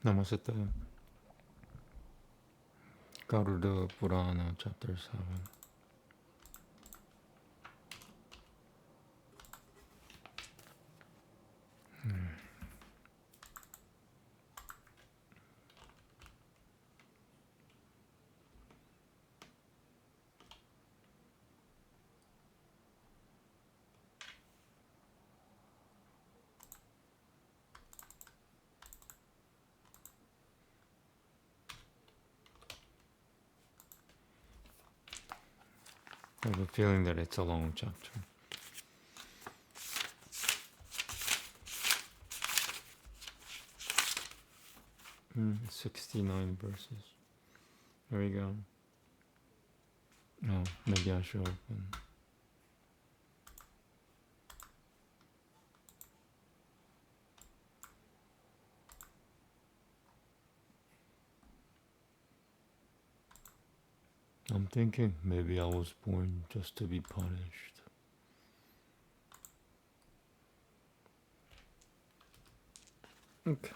Namaste. Garuda Purana, Chapter 7. I have a feeling that it's a long chapter. 69 verses. There we go. Oh, maybe I should open. I'm thinking maybe I was born just to be punished. Okay.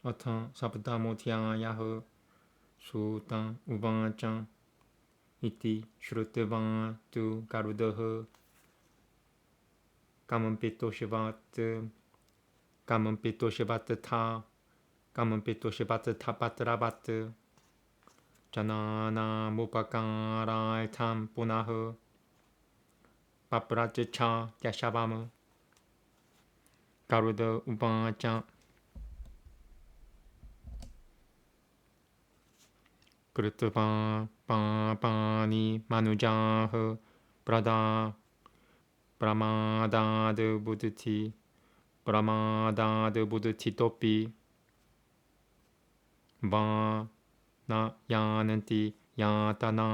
Ata saptamotya yaho suta uvacha iti shrutava tu garudaha kamampito shivat ta kamampito shivat patravat janana mupakarai tam punaha paprajacha yashavama garuda uvacha krutva papani manujaha prada pramadad buddhati topi va na yananti yatana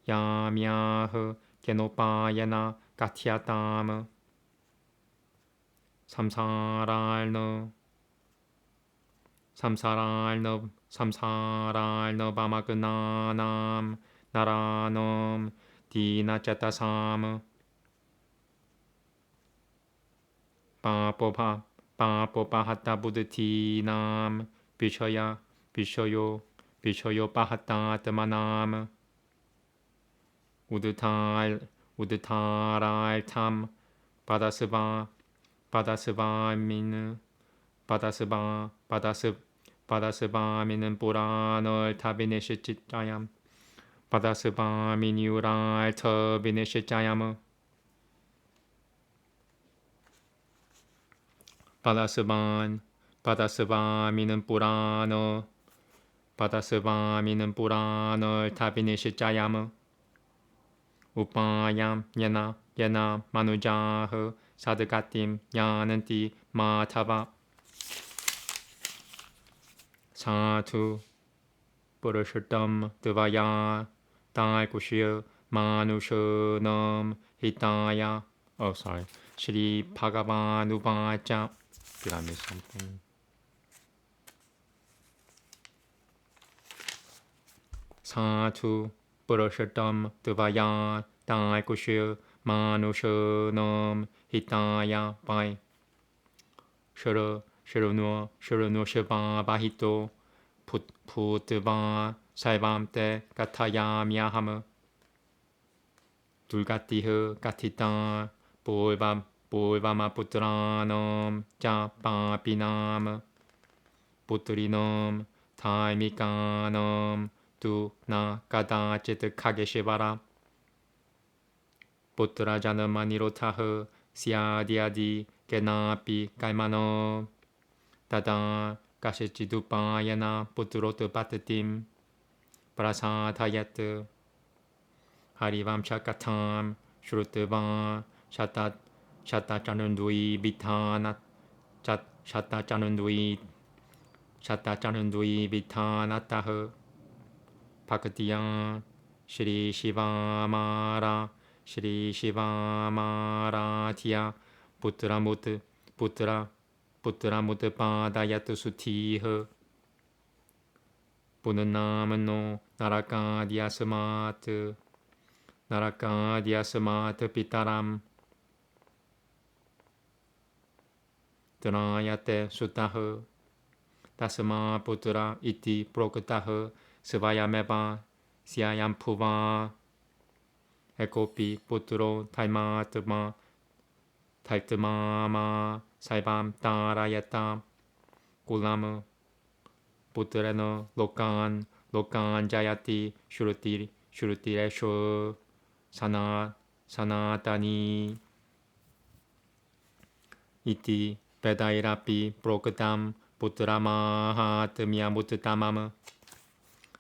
yamyaha kenopayana gatyatam samsaralno vamagnanam naranam dinachatasam papopahata buddhatinam Vishayo pahatatmanam Udutarai tam Padasvaminen Puranal Tabineshichayam Padasvaminiurai Tabineshichayam Padasvaminen Purano Padasvaminen Puranal Tabineshichayam Upayam Yana Manujaha Sadagatim Yananti Matava Satu Purushatam Devaya Daikushya Manushanam Hitaya. Oh, sorry. Shri Bhagavan Uvacha. Did I miss something? Satu Purushatam Devaya Daikushya Manushanam Hitaya. Bye. Shirano Shiva Bahito Putva Saivamte Gatayamyaham Dulgatiha Gatita Pulvama Putranam Japapinam Putrinam Taimikanam Tu Na Kadachit Kageshivara Putrajanamanirotaha Siadiadi Kenapi Kaimano Tada Kashechidupayana Putrot Patatim Prasatayat Harivam Chakatam Shrutva Shatachanundui Vitanat Shatachanundui Vitanataha Pakatiya Shri Shivamaratya Putramut Padayat Sutiha Punanamano Narakadyasamat Pitaram Dhanayate Sutaha Tasma putra iti proktaha svayameva siayam puva ekopi putro taimatma taitmama saibam tarayata gulam putreno lokan jayati shruti sanatani iti vedairapi proktam putramahatmya muttamam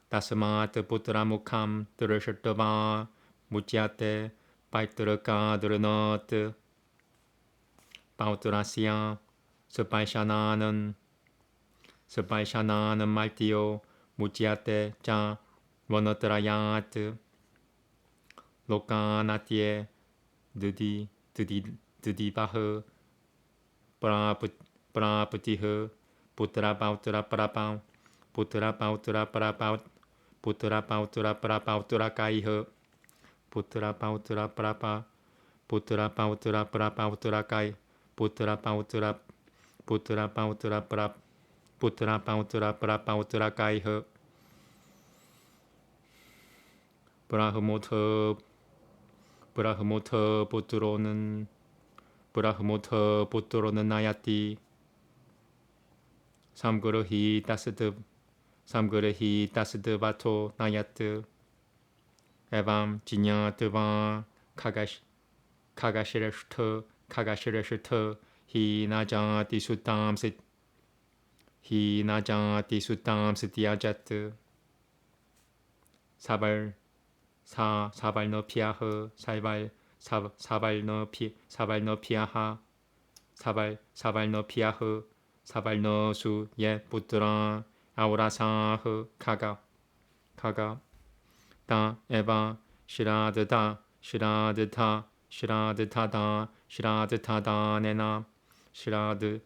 tasmat putramukham drashtva mutyate paitraka dranat pautrasya Sepaishanan maltio mutyate cha vanatrayat lokanatye dudibah praputih putra pautra prapau putra pautra prapaut putra pautra prapautra kaih putra pautra prapa putra pautra prapautra kai putra pautra prapautra kaih 브라흐모터 부트로는 나야티 삼그르히 따스드 바토 나야트 에밤 지냐트바 카가시레슈터 히나자티 수탐 스티아자트 사발 너 피아흐 사발 너 피아흐 사발 너수 예 부트라 아우라사흐 카가 다 에바 시라드타다 네나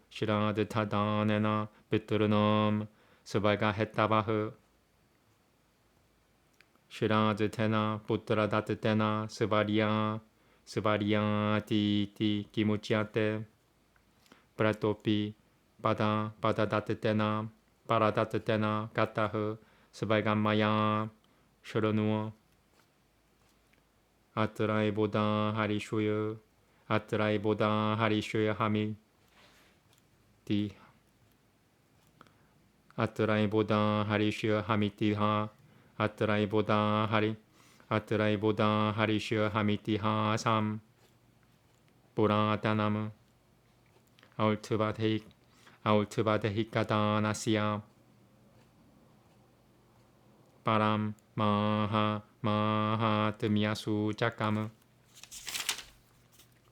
시라드타다 네나 비트르놈 스발가 했다바흐 시라드테나 부트라다트테나 스바리아 티 기무치아테 브라토피 바다다트테나 파라다트테나 가타흐 스발감마야 셔러누어 아트라이보다 하리쇼여 하밀 디 아트라이보다 하리쇼여 하미티하 아트라이보다 하리쇼여 하미티하 삼 보라다나무 아울트바데히카다나시아 바람 마하트미야수 짝가무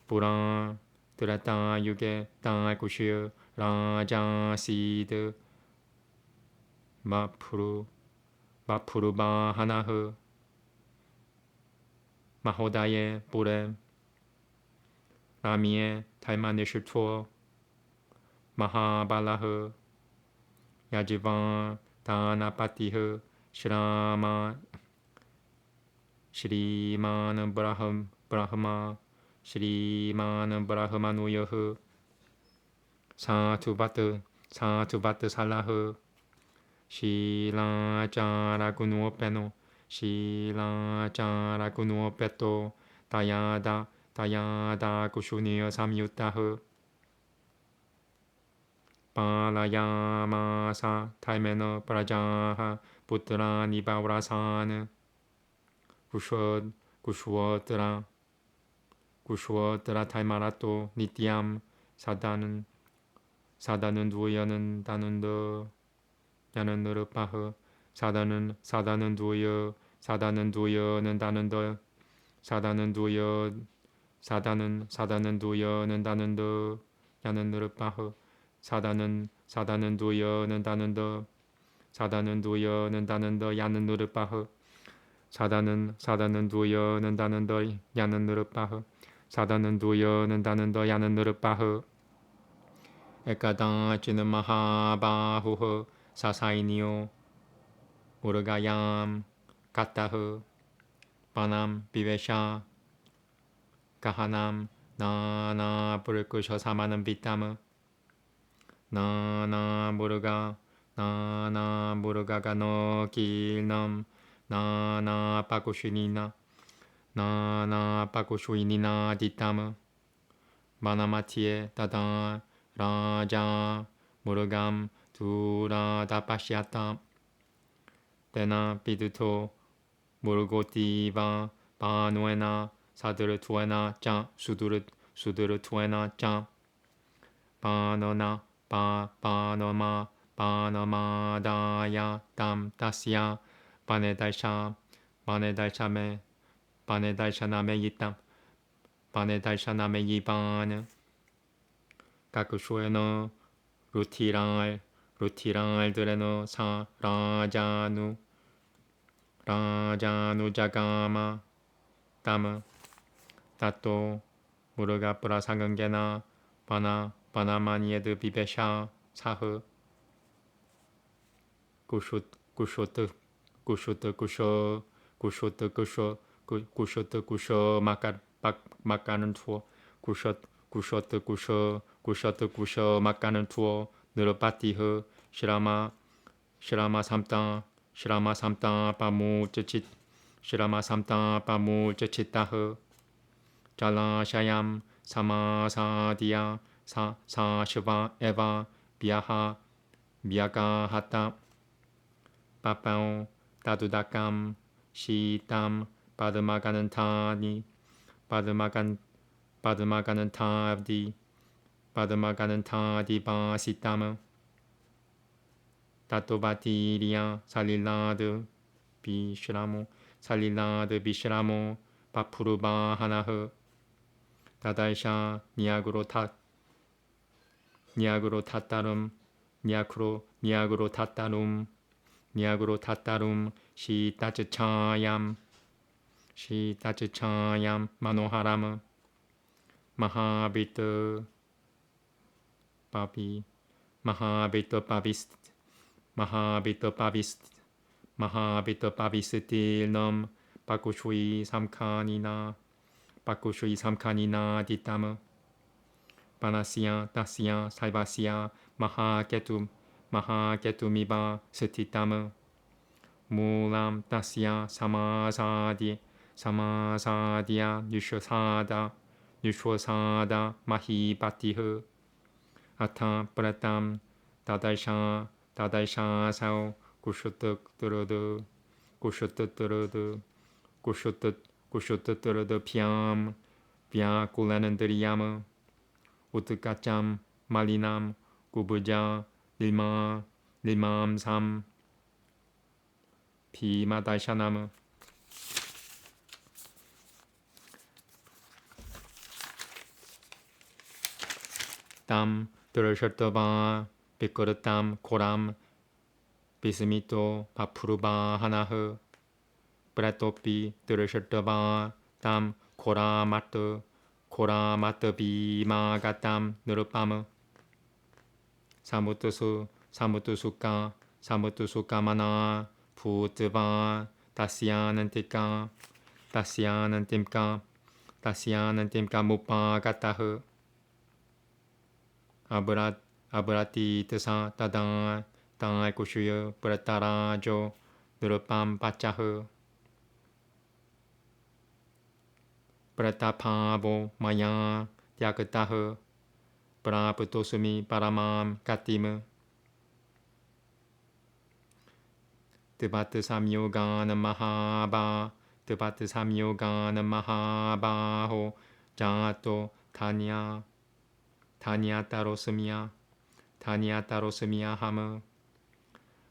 보라 드라타 유게 땅알쿠시여 라자시드 마푸르바 하나흐 마호다예 보렘 라미에 달마네슈토 마하발라흐 야지반 다나파티흐 Shriman ब्राह्मणुयः 사투바트 살라흐 시라자라구누오페토 다야다 구슈니어 삼유타흐 발라야마사 타이메너 프라자하 부트라 니바우라사는 구슈어드라 타이마라토 니티암 사다는 두여는 다는더 야는 너르파흐 사다는 두여는 다는더 사다는 두여는 다는더 야는 너르파흐 사다는 두여는 다는더 야는 너르파흐 사다는 두여는 다는더 야는 너르파흐 사다는 두여는 다는더 야는 너르파흐 에까다 찌는 마하바후흐 사사이니오 우르가얌 까타흐 바남 비베샤 가하남 나나 부르쿠셔 사마는 비타무 나나 무르가 나나 무르가가 너길넘 나나 빠고슈니나 나나 빠고슈이니나 디타무 마나마티에 따다 라자 무르감 두라다 파시아타 데나 비드토 무르고티바 바누에나 사드르 투에나 짜 수드르 투에나 짜 바너나 바너마 바너마다야 땀 따시야 바네달샤 바네달샤남에 이땀 바네달샤남에 이바는 가쿠쇼에너 루티랄들에너 사 라자누 자가마 땀 따또 무르가 뿌라 상근게나 바나마니에드 비베샤 사흐 구쇼트 막가는 투어 구쇼트 막가는 투어 느르파티흐 시라마 삼타 파무 쩌칫타흐 잘라샤얌 사마사디야 사시바 에바 비아가하타 빠빠오 따두다감 시땀 바드마가는 타니 바드마가는 타디바 시땀 따토바티리아 살릴라드 비시라모 바푸르바 하나흐 다달샤 니아그로 타따룸 시따츠차얌 마노하람 마하비트 파비스틸넘 바쿠슈이 삼칸이나 디타무 바나시야 따시야 살바시야 마하케투미바 스티타무 무람 따시야 사마사디야 뉴쇼사다 마히바티흐 아타 프라탐 다달샤사오 구쇼뜨뜨르드 비아kul라는드리야무 우트까짬 말리남 구부자 릴맘삼 비마달샤나무 땀 들으셨더바 비끄르땀 코람 비스미토 바푸르바 하나흐 브라토피 들으셨더바 땀 코라마트 비마가땀 느르빠무 사무투수까마나 부트바 다시아는 tim까 무빠가따흐 아브라티 뜨사 따당 땅알쿠슈여 브라타라조 느르빰 빠짜흐 브라타파보 마야 띠아크따흐 브라프토스미 바라맘 까티무 드바트삼요가는 마하바호 자또 타니아타로스미야 하무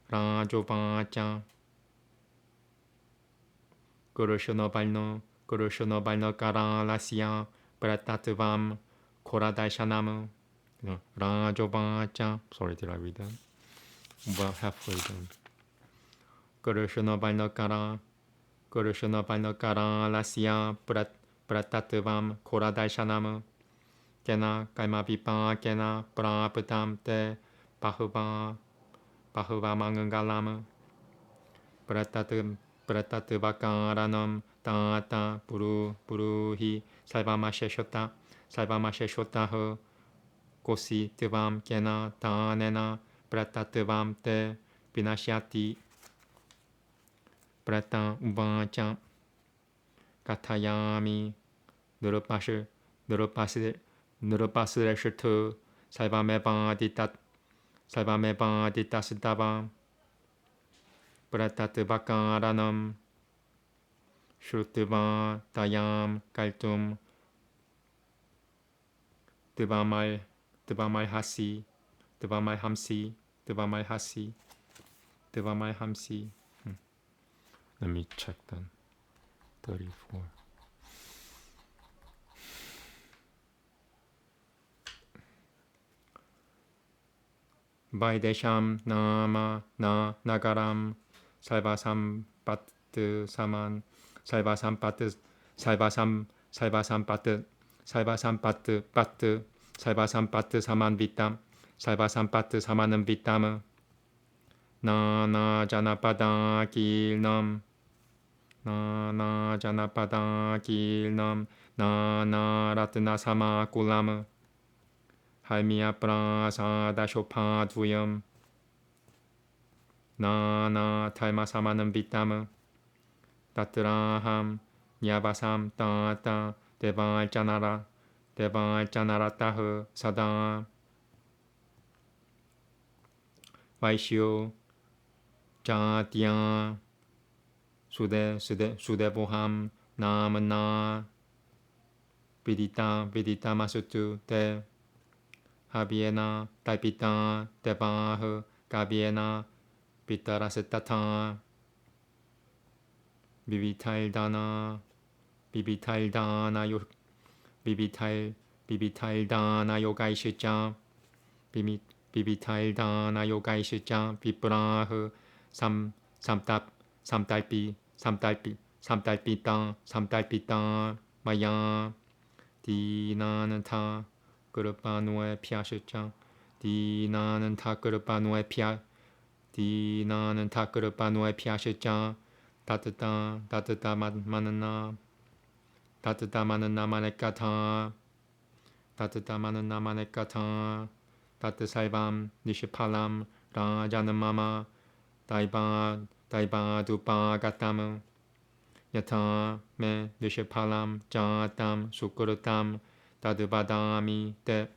라조바짱 그르쇼노발노 까라라시야 브라타트밤 코라달샤나무 라조바짱 Sorry, did I read that? Well, halfway done. 그르쇼노발노 까라라시야 브라타트밤 코라달샤나무 깨나 깔마비파 깨나 브라프탐 때 바흐바 망은갈라무 브라타트바카라넘 따따 부루히 살바마셰쇼타흐 고시 트밤 깨나 다네나 Pratatevam te vinashyati Prata uvacha Kathayami Nirupasireshatu Saivameva Ditasitava Pratatevakaranam Shrutiva Tayam Kaltum Devamalhasi Devamalhamsi. Let me check then. 34. Vaidesham nama na nagaram salvasampattu saman salvasampattu saman vitam salvasampattu samanam vitam na janapada kilnam na ratna sama kulam Halmia prasada shopadvuyam na talma samanam vitam tatraham nyavasam tata devajanarataha sada vaishyo jatya sudevoham namana vidita masutu te Habiena Taipita Devaha Gabiena Pitarasetata Bibitaildana Yogaishija Bibitaildana Yogaishija Vipraha Samtalpita Maya Dinanata Gurupanoe Pyashicha Dinananta Gurupanoe Pyashicha Tatata Manana Manekata Tatasalvam Nishipalam Rajanamama Daiba Dupa Gatam Yata Me Nishipalam Jatam Sukurutam Tadubadami te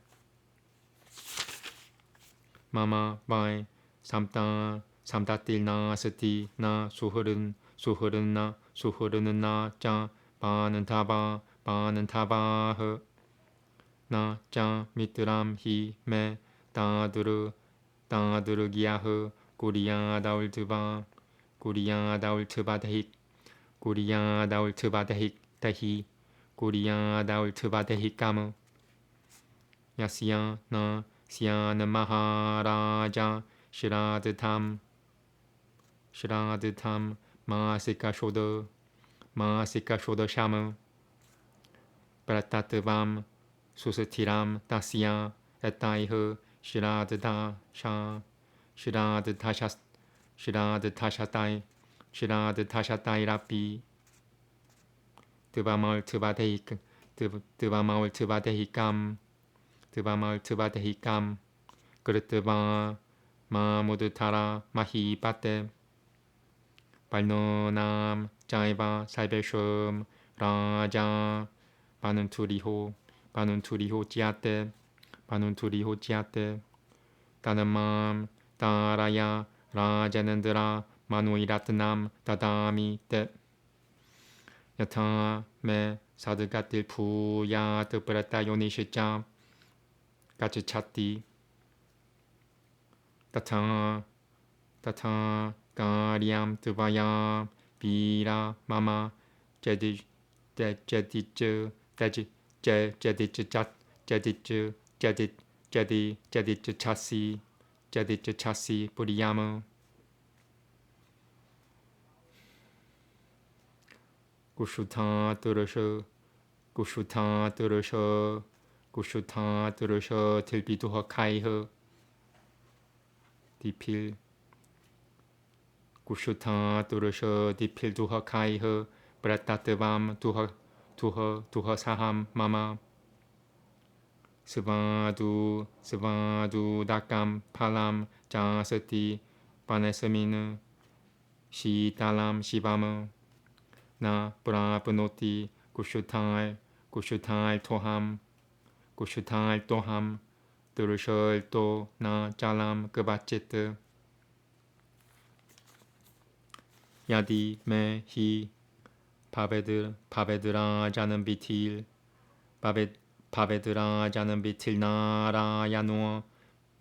Mama vai Samtatil na sati na suhurun na cha Panantava he na cha mitram hi me Taduru gyahu Kuriya daultuba dehik kamu Yasya na Syana Maharaja Shiradatam Masika Shoda Shamu Pratatavam Susatiram Tasya Etaihu Shiradatashtai Rapi Tuvamal Tuvadehikam Kurutava Mamudutara Mahipate Palnonam Jaiva Saibeshum Raja Panunturiho Jyate Tanamam Taraya Rajanandra Manuiratnam Tadami Te Yata Me Sadgatil Puyat Prata Yonishija Gachachati Tata Garyam Tuvaya Vira Mama Jedichu Chasi Puriyama Gushuta Turusha Tilpituha Kaiha Dipil Gushuta Turusha Dipil Duha Kaiha Bratatevam Tuha Saham Mama 스바두 다감 팔람 자스티 바네스미느 시달람 시바무 나 브라브노티 구슈탈 토함 드르셜 또나 잘람 그바체트 야디 메히 바베드라 자는 비틸 바베드라 자는 비틸 나라야노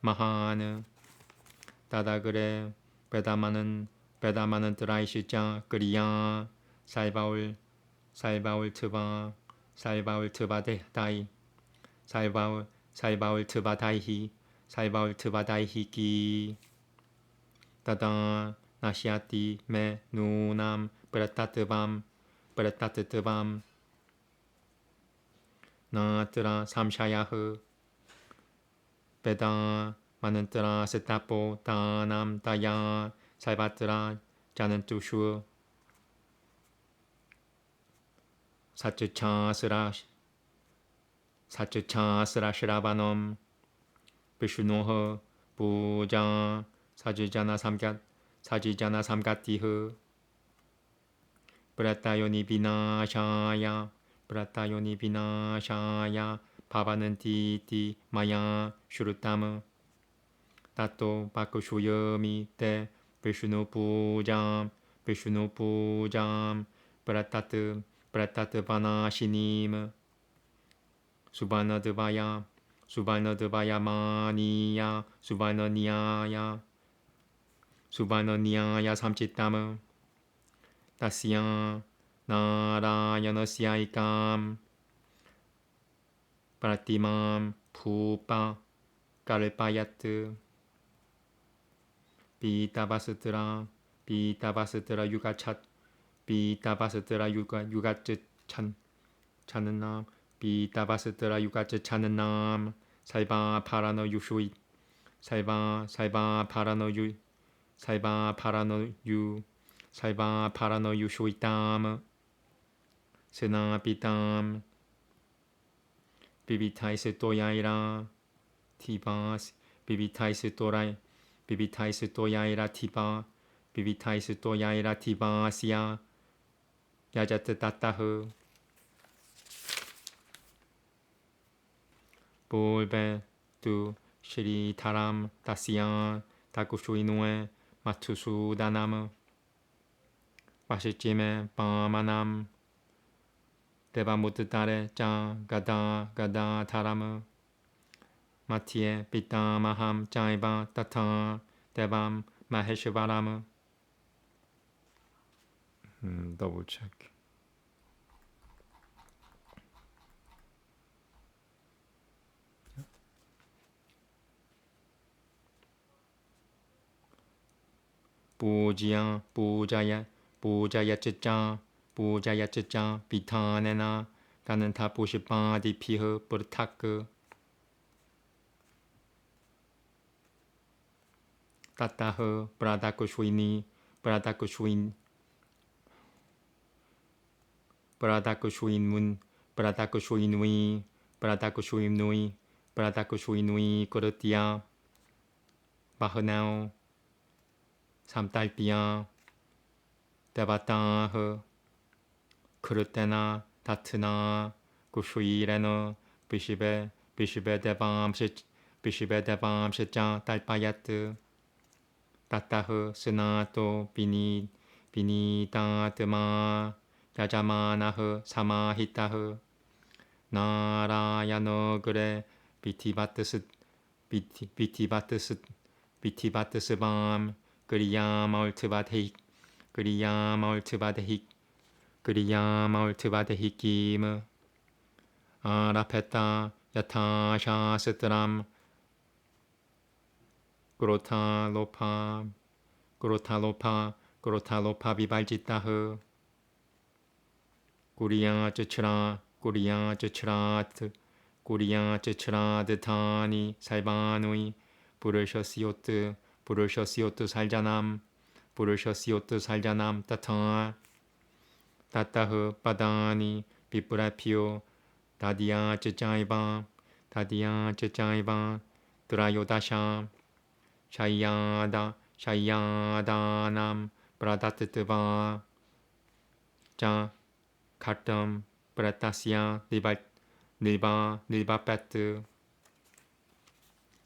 마하느 다다그레 베다마는 드라이시자 그리야 살바울 트바 다이 살바울 트바 다이히기 다다 나시아티 메 누남 브라타트밤 나트라 삼샤야흐 베다 마는트라 스타포 다남 다야 살바트라 자는 투슈 사츠차스라 시라바놈 비슈노허 부자 사지자나 삼갓티흐 브라타요니 비나샤야 바바는 티티 마야 슈르타무 타토 바쿠슈여미 테 비슈누 부잠 브라타트 바나시니무 수바나드바야 마니야 수바너니아야 삼치타무 다시야 나라야너시아이감 프라티맘 푸파 까르파야트 비타바스트라 유가츠 차는 남 비타바스트라 유가츠 차는 남 살바 파라노 유슈이 살바 파라노 유슈이담 세나비담 비비타이스 또야이라 티바스 비비타이스 또야이라 티바시야 야자트 따따흐 볼베 두 시리타람 다시야 다쿠슈이누에 마투수다나무 바시찜에 바마남 데바무트타레 짜 가다 타라무 마티에 비타마함 짜이바 따타 데밤 마헤시바라무 Double check. 부자야 쯔짜 비타네나 가는 타 보시바 디피흐 브르타크 따따흐 브라다쿠슈인누이 그르티아 바흐나오 삼달비야 데바타흐 크르테나 다트나 구슈이레너 비시베 데밤 시짜 달바야트 따따흐 스나토 비니다트마 야자마나흐 사마히타흐 나라야너 그레 비티바트스밤 그리야마울트바데히키무 아라페타 야타샤스트람 그로타로파 비발지타흐 구리야 쯔츠라드타니 살바누이 부르셔시오트 살자남 따따흐 바다니 비프라피오 다디야 쯔짜이바 다디야 쯔짱이바 드라요다샤 샤이야다남 브라다뜨뜨바 자 카텀 브라타시아 닐바페트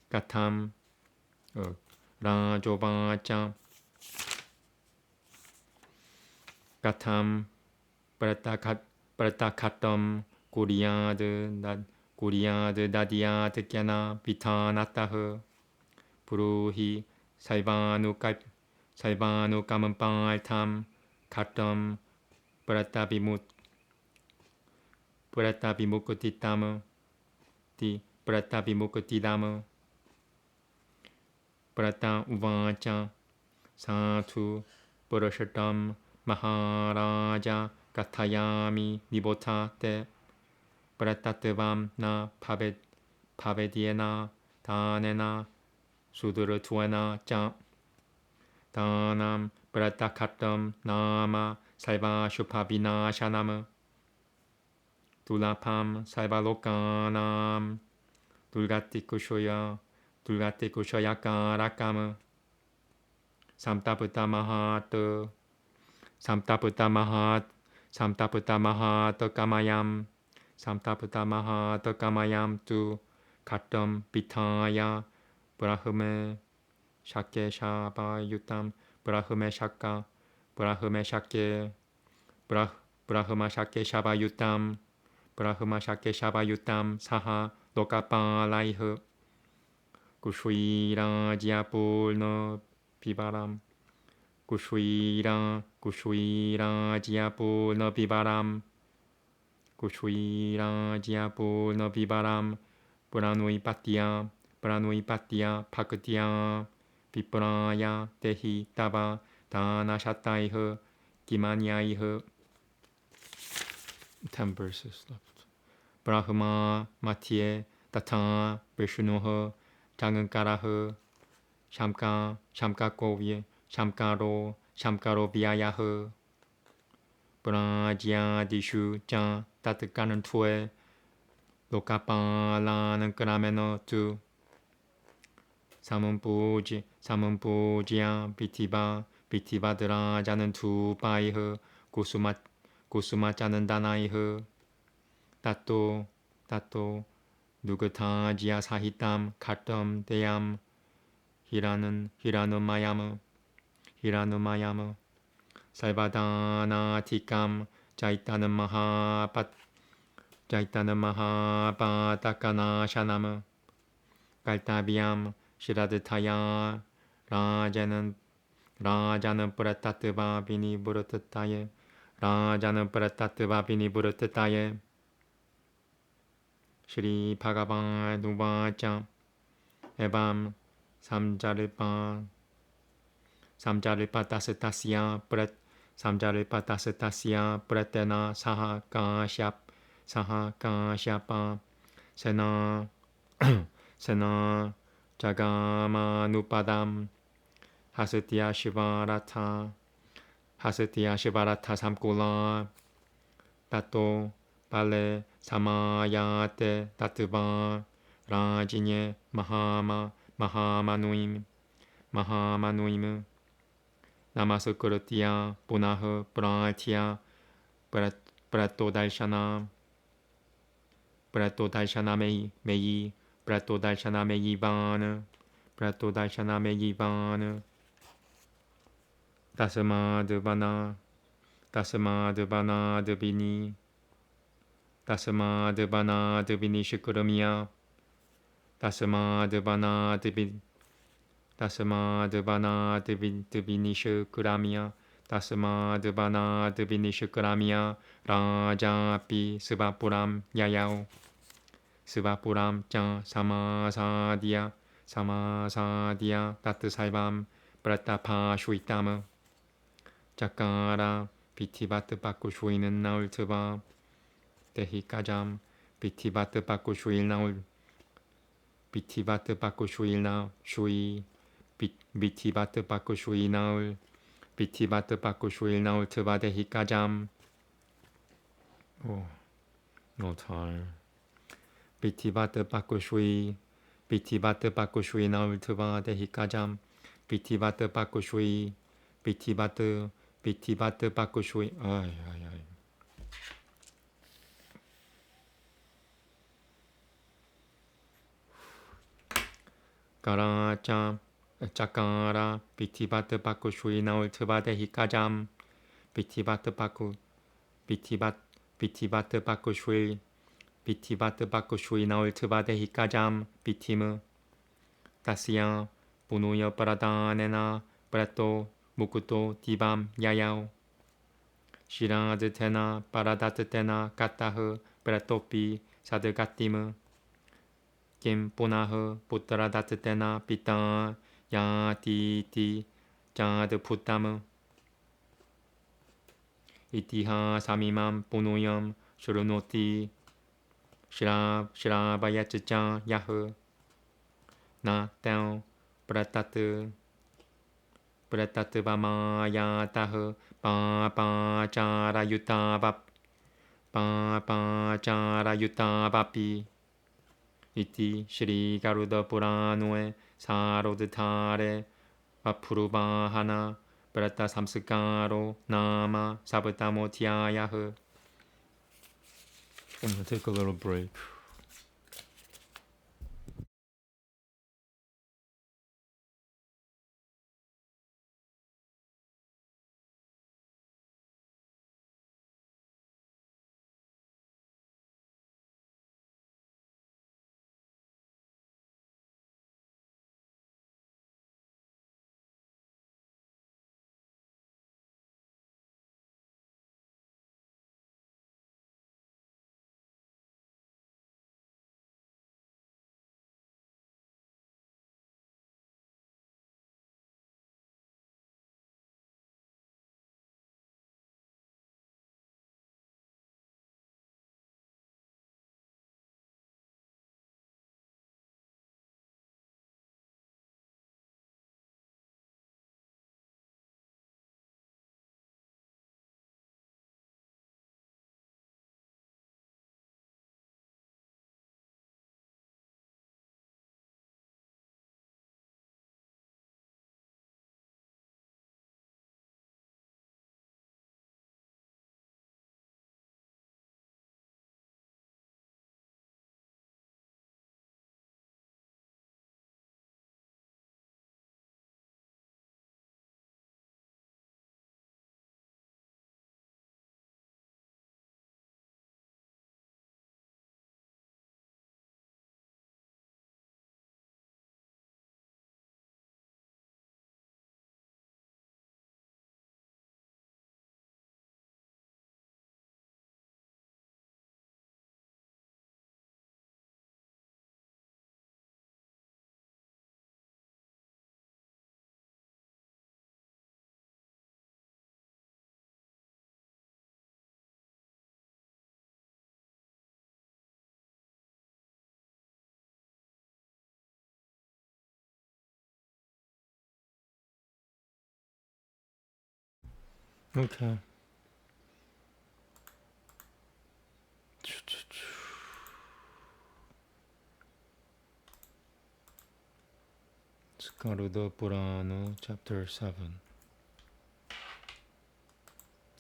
가탐 라조바짱 가탐 브라타카텀 구리야드 나디야 듣야나 비타나타흐 부루히 살바누 까문빵알탐 카텀 브라타비무쿠티타무 브라타비무쿠티다무 브라타 우바짱 사투 브러셔탐 마하라자 가타야미 니보타테 브라타트밤 나 파베디에나 다네나 수드르투에나 짱 다남 브라타카텀 나마 살바 슈파비나샤나무 둘라팜 살바로카남 둘가티쿠쇼야 까라까무 삼타부타마하트 까마얌 삼타부타마하트 두 카텀 비타야 브라흐메 샤케 샤바유탐 브라흐메 샤케 샤바유탐 사하 로카파라이흐 구슈이라지아뿔너 비바람 구슈이라지아뿔너 비바람 브라누이파티아 파크티아 비프라야 데히 따바 다나샤타이흐 기마니아이흐 10 verses left. 브라흐마 마티에 다타 베슈노흐 장은까라흐 샴카코비에 샴카로 비아야흐 브라지아디슈 짱 따뜻가는 투에 로카파라는 그라메너 두 사문부지야 비티바드라자는 두 바이흐 구수마자는 다나이흐 따또 누그타지야 사히탐 카텀 대얌 히라누마야무 살바다나티캄 자이타는 마하바타카나샤나무 갈타비암 시라드타야 라자는 브라타트바 비니부르트타예 시리 파가바 누바짱 에밤 삼자르파 다스타시아 브레테나 사하카샤파 세나 자가마누파담 하스티아 시바라타 삼kul라 따또 발레 사마야테 따트바 라지녜 마하마누임 나마스크르티아 보나흐 브라티아 브라토달샤나 메이 브라토달샤나 메이바느 다스마드바나 드비니 시크르미야 다스마드바나 드비니슈크라미야 라자피 스바푸람 야야오 스바푸람 짱 사마사디아 따트살밤 브라타파 슈이타무 자카라 비티바트 바꾸 슈이는 나올 트바 데히까잠 비티바트 바꾸 슈일 나올 비티바트 바꾸 슈일 나 슈이 비티바트 바꾸 슈이 나올 비티바트 바꾸 슈일 나올 트바 데히까잠 Oh, no time. Bitivat Bakushui, Bitivat Bakushui Naultuva de Hikajam, Bitivat Bakushui, Bitivat Bakushui. Ay, ay, ay. Karacha, Chakara, Bitivat Bakushui Naultuva de Hikajam, Bitivat Baku, Bitivat Bakushui, Bitivat Bakushui Naultuva de Hikajam, Bitimu. Tasia, Bunuya Paradanena, Brato, Mukuto, Tibam, Yayao, Shiradetena, Paradatena, Katahe, Bratopi, Sadegatimu, Kim Punahe, Putradatetena, Pitan, Yati, Jad Putamu, Itiha Samimam, Bunuyam, Shurunoti, Shirabayachachan, Yahe, Na, Tao, Bratatu, Pratattvamaya pa pa chara yuta vap pa pa chara yuta vapi iti Shri Garuda Puranue Sarodhare Vapurubahana Prata Samskaro Nama Sabatamotiayahu. I'm gonna take a little break. Okay. Garuda Purana, Chapter 7.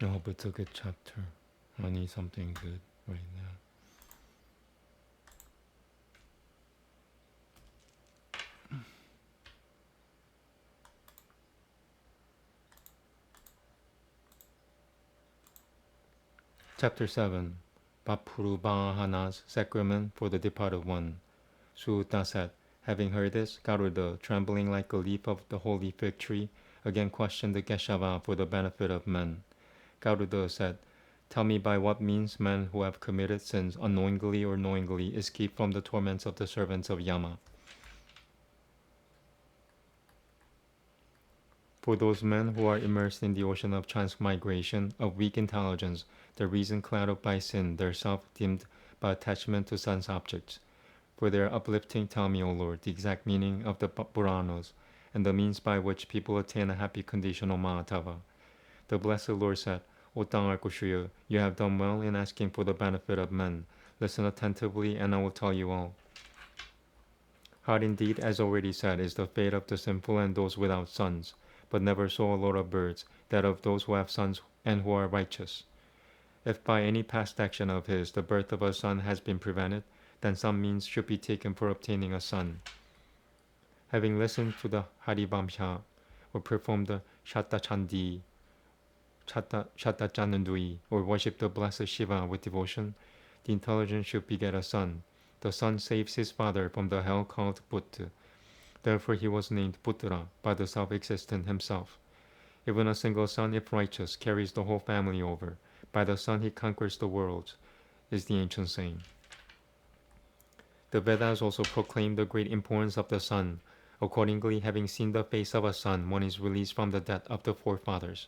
I hope it's a good chapter. I need something good right now. Chapter 7. Papurubahana's Sacrament for the Departed One. Sutta said, having heard this, Garuda, trembling like a leaf of the holy fig tree, again questioned the Keshava for the benefit of men. Garuda said, tell me by what means men who have committed sins unknowingly or knowingly escape from the torments of the servants of Yama. For those men who are immersed in the ocean of transmigration, of weak intelligence, their reason clouded by sin, their self dimmed by attachment to sense objects. For their uplifting, tell me, O Lord, the exact meaning of the Puranas, and the means by which people attain a happy condition of Mahatava. The Blessed Lord said, O Tangar Kushuya, you have done well in asking for the benefit of men. Listen attentively, and I will tell you all. Hard indeed, as already said, is the fate of the sinful and those without sons, but never so a load of birds, that of those who have sons and who are righteous. If by any past action of his the birth of a son has been prevented, then some means should be taken for obtaining a son. Having listened to the Haribamsha, or performed the Shattachandi, Shattachanandui, or worship the blessed Shiva with devotion, the intelligent should beget a son. The son saves his father from the hell called Put. Therefore he was named Putra by the self-existent himself. Even a single son, if righteous, carries the whole family over. By the son he conquers the world, is the ancient saying. The Vedas also proclaim the great importance of the son. Accordingly, having seen the face of a son, one is released from the debt of the forefathers.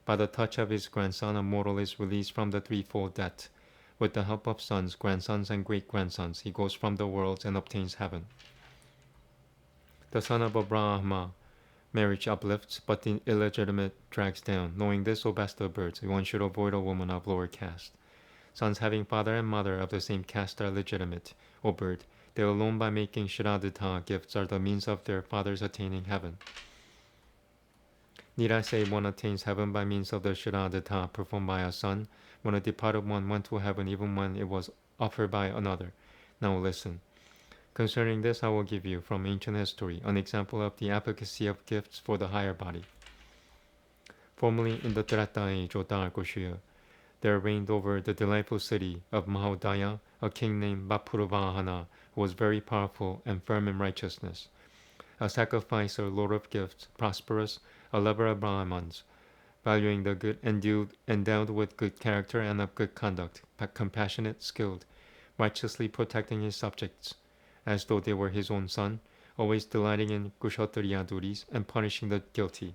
By the touch of his grandson, a mortal is released from the threefold debt. With the help of sons, grandsons, and great-grandsons, he goes from the worlds and obtains heaven. The son of a Brahma, marriage uplifts, but the illegitimate drags down. Knowing this, O best of birds, one should avoid a woman of lower caste. Sons having father and mother of the same caste are legitimate, O bird. They alone by making Shraddha gifts are the means of their fathers attaining heaven. Need I say one attains heaven by means of the Shraddha performed by a son? When a departed one went to heaven even when it was offered by another. Now listen. Concerning this I will give you, from ancient history, an example of the efficacy of gifts for the higher body. Formerly in the Treta age, or Dharkoshya, there reigned over the delightful city of Mahodaya a king named Vapurvahana, who was very powerful and firm in righteousness. A sacrificer, lord of gifts, prosperous, a lover of Brahmans, valuing the good, endowed with good character and of good conduct, compassionate, skilled, righteously protecting his subjects, as though they were his own son, always delighting in kushotriya duties and punishing the guilty.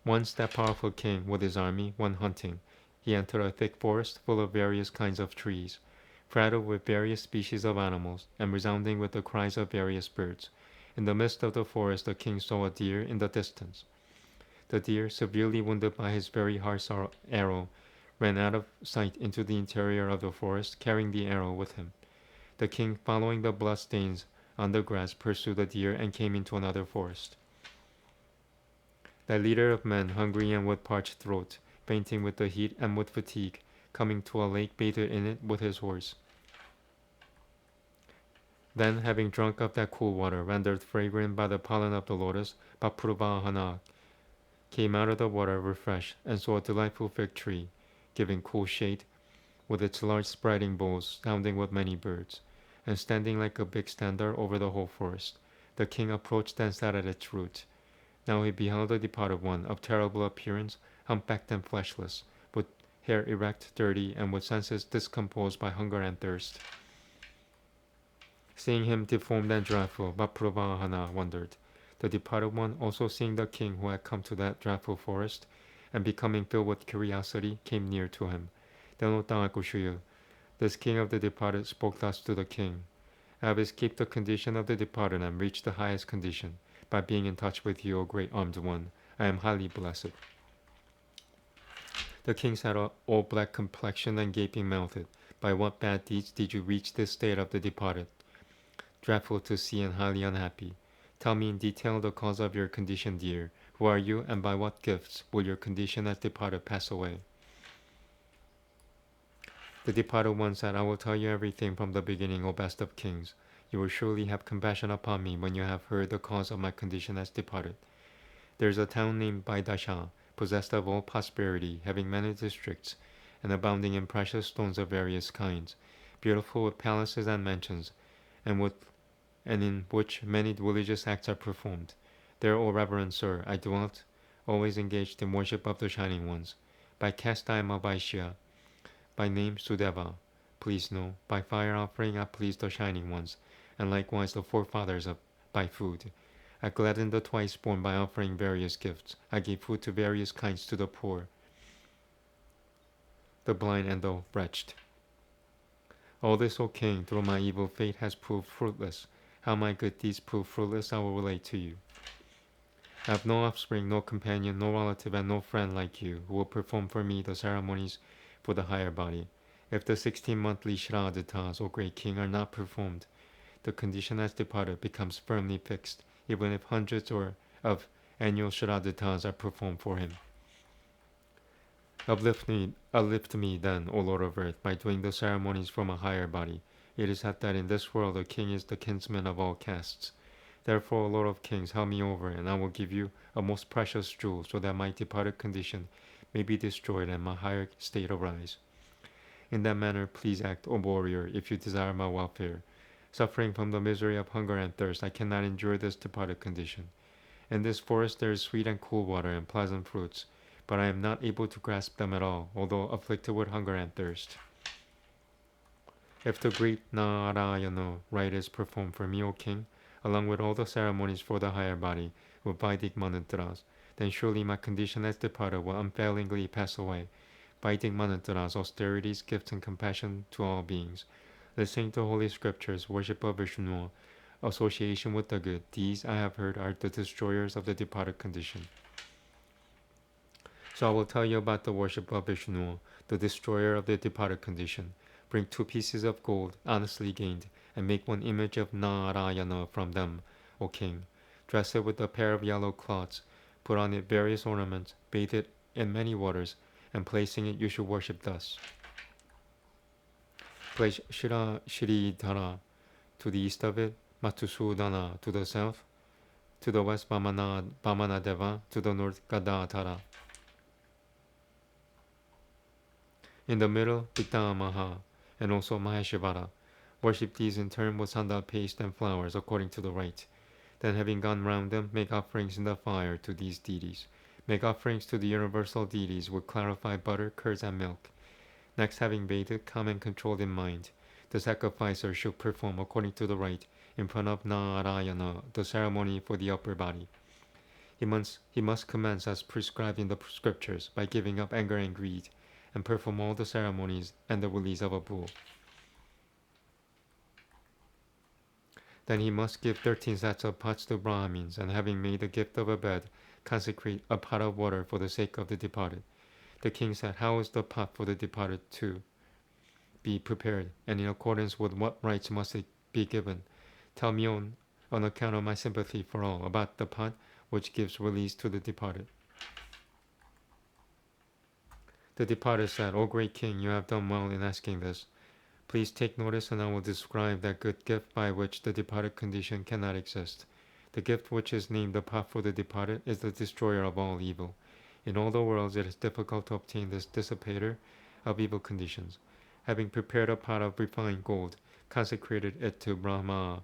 Once that powerful king, with his army, went hunting. He entered a thick forest full of various kinds of trees, freighted with various species of animals, and resounding with the cries of various birds. In the midst of the forest the king saw a deer in the distance. The deer, severely wounded by his very harsh arrow, ran out of sight into the interior of the forest, carrying the arrow with him. The king, following the bloodstains on the grass, pursued the deer and came into another forest. That leader of men, hungry and with parched throat, fainting with the heat and with fatigue, coming to a lake, bathed in it with his horse. Then, having drunk of that cool water, rendered fragrant by the pollen of the lotus, Vapurvahana came out of the water refreshed, and saw a delightful fig tree, giving cool shade, with its large spreading boughs sounding with many birds, and standing like a big standard over the whole forest. The king approached and sat at its root. Now he beheld a departed one, of terrible appearance, humpbacked and fleshless, with hair erect, dirty, and with senses discomposed by hunger and thirst. Seeing him deformed and dreadful, Vapurvahana wondered. The departed one, also seeing the king who had come to that dreadful forest, and becoming filled with curiosity, came near to him. Then Ottanakushuya, this king of the departed, spoke thus to the king. I have escaped the condition of the departed and reached the highest condition. By being in touch with you, O great armed one, I am highly blessed. The king had an all-black complexion and gaping mouthed. By what bad deeds did you reach this state of the departed? Dreadful to see and highly unhappy. Tell me in detail the cause of your condition, dear. Who are you, and by what gifts will your condition as departed pass away? The departed one said, I will tell you everything from the beginning, O best of kings. You will surely have compassion upon me when you have heard the cause of my condition as departed. There is a town named Baidasha, possessed of all prosperity, having many districts, and abounding in precious stones of various kinds, beautiful with palaces and mansions, and in which many religious acts are performed. There, O reverend sir, I dwelt, always engaged in worship of the Shining Ones. By caste I am a Vaishya, by name Sudeva. Please know, by fire offering I please the Shining Ones, and likewise the forefathers by food. I gladdened the twice born by offering various gifts. I gave food to various kinds to the poor, the blind, and the wretched. All this, O king, through my evil fate has proved fruitless. How my good deeds proved fruitless I will relate to you. I have no offspring, no companion, no relative, and no friend like you, who will perform for me the ceremonies for the higher body. If the 16 monthly Shraddhas, O great king, are not performed, the condition as departed becomes firmly fixed, even if hundreds of annual Shraddhas are performed for him. Uplift me then, O Lord of earth, by doing the ceremonies from a higher body. It is said that in this world the king is the kinsman of all castes. Therefore, O Lord of kings, help me over, and I will give you a most precious jewel, so that my departed condition may be destroyed and my higher state arise. In that manner, please act, O warrior, if you desire my welfare. Suffering from the misery of hunger and thirst, I cannot endure this departed condition. In this forest there is sweet and cool water and pleasant fruits, but I am not able to grasp them at all, although afflicted with hunger and thirst. If the great Narayana rite is performed for me, O king, along with all the ceremonies for the higher body, with Vedic mantras, then surely my condition as departed will unfailingly pass away. Vedic mantras, austerities, gifts, and compassion to all beings, listening to holy scriptures, worship of Vishnu, association with the good, these I have heard are the destroyers of the departed condition. So I will tell you about the worship of Vishnu, the destroyer of the departed condition. Bring 2 pieces of gold, honestly gained, and make 1 image of Narayana from them, O king. Dress it with a pair of yellow cloths, put on it various ornaments, bathe it in many waters, and placing it you should worship thus. Place Shridhara to the east of it, Matusudana to the south, to the west Vamanadeva, to the north Gadadhara. In the middle, Pitamaha, and also Maheshvara. Worship these in turn with sandal paste and flowers according to the rite. Then, having gone round them, make offerings in the fire to these deities. Make offerings to the universal deities with clarified butter, curds, and milk. Next, having bathed, calm and controlled in mind, the sacrificer should perform according to the rite in front of Narayana the ceremony for the upper body. He must commence as prescribed in the scriptures by giving up anger and greed, and perform all the ceremonies and the release of a bull. Then he must give 13 sets of pots to Brahmins, and having made a gift of a bed, consecrate a pot of water for the sake of the departed. The king said, how is the pot for the departed to be prepared, and in accordance with what rites must it be given? Tell me on account of my sympathy for all, about the pot which gives release to the departed. The departed said, O great king, you have done well in asking this. Please take notice, and I will describe that good gift by which the departed condition cannot exist. The gift which is named the pot for the departed is the destroyer of all evil. In all the worlds it is difficult to obtain this dissipator of evil conditions. Having prepared a pot of refined gold, consecrated it to Brahma,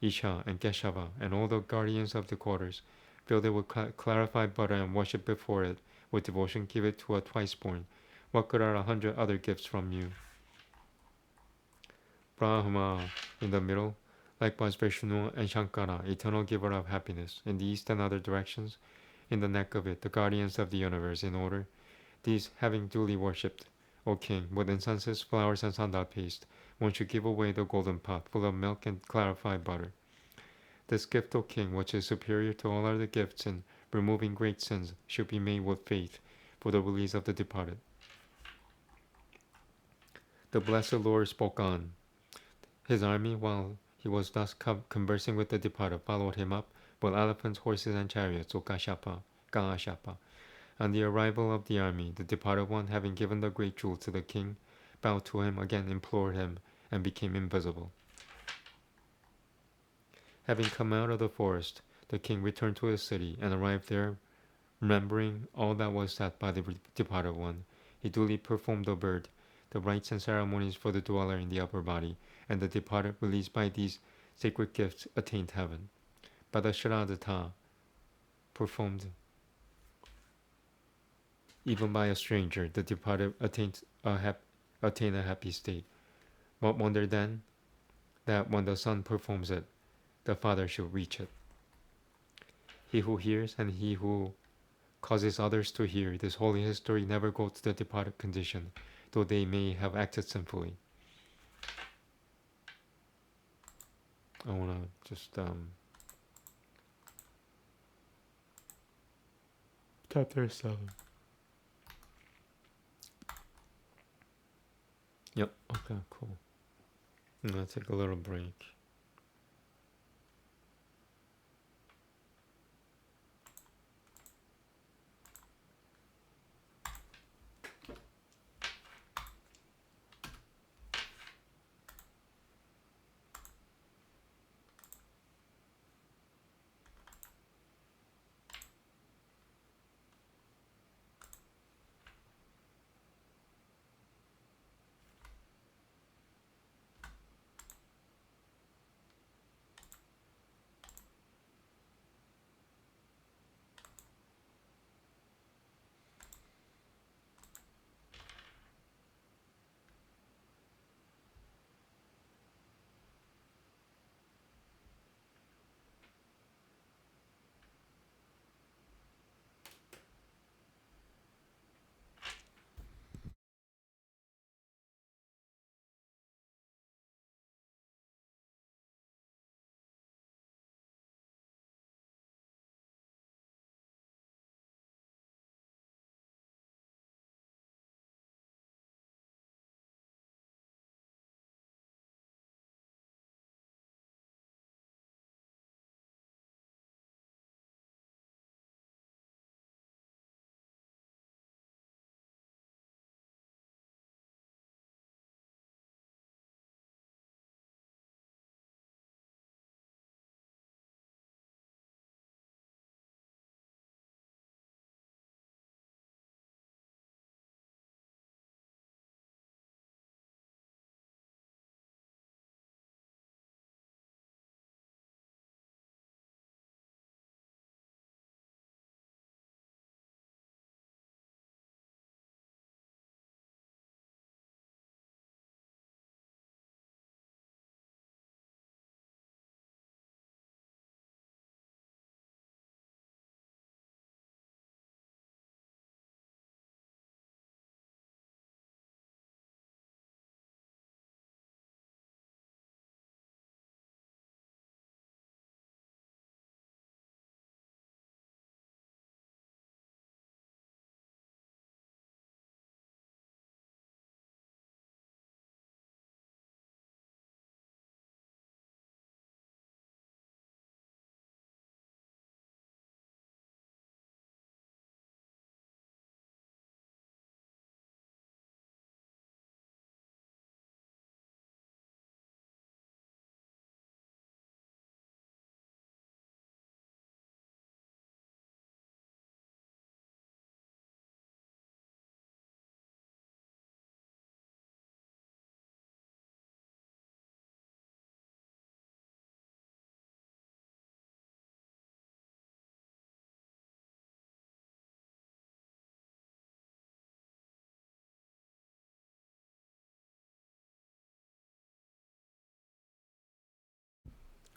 Isha, and Keshava, and all the guardians of the quarters, filled it with clarified butter and worship before it with devotion, give it to a twice-born. What good are 100 other gifts from you? Brahma in the middle, likewise Vishnu and Shankara, eternal giver of happiness, in the east and other directions, in the neck of it, the guardians of the universe, in order. These having duly worshipped, O king, with incenses, flowers, and sandal paste, one should give away the golden pot full of milk and clarified butter. This gift, O king, which is superior to all other gifts in removing great sins, should be made with faith for the release of the departed. The blessed Lord spoke on. His army, while he was thus conversing with the departed, followed him up with elephants, horses, and chariots, O Kashapa. On the arrival of the army, the departed one, having given the great jewel to the king, bowed to him, again implored him, and became invisible. Having come out of the forest, the king returned to his city, and arrived there, remembering all that was said by the departed one. He duly performed the bird, the rites and ceremonies for the dweller in the upper body, and the departed, released by these sacred gifts, attained heaven. By the Shraddha performed even by a stranger, the departed attained a happy state. What wonder then that when the son performs it, the father should reach it. He who hears and he who causes others to hear this holy history never go to the departed condition, though they may have acted sinfully. I want to just chapter 7. Yep. Okay, cool. I'm gonna take a little break.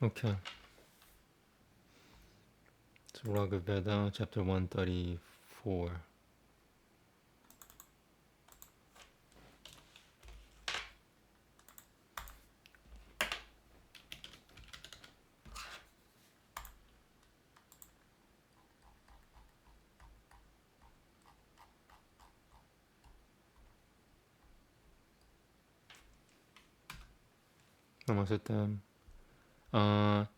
Okay. So Raga Veda, chapter 134. Namaste.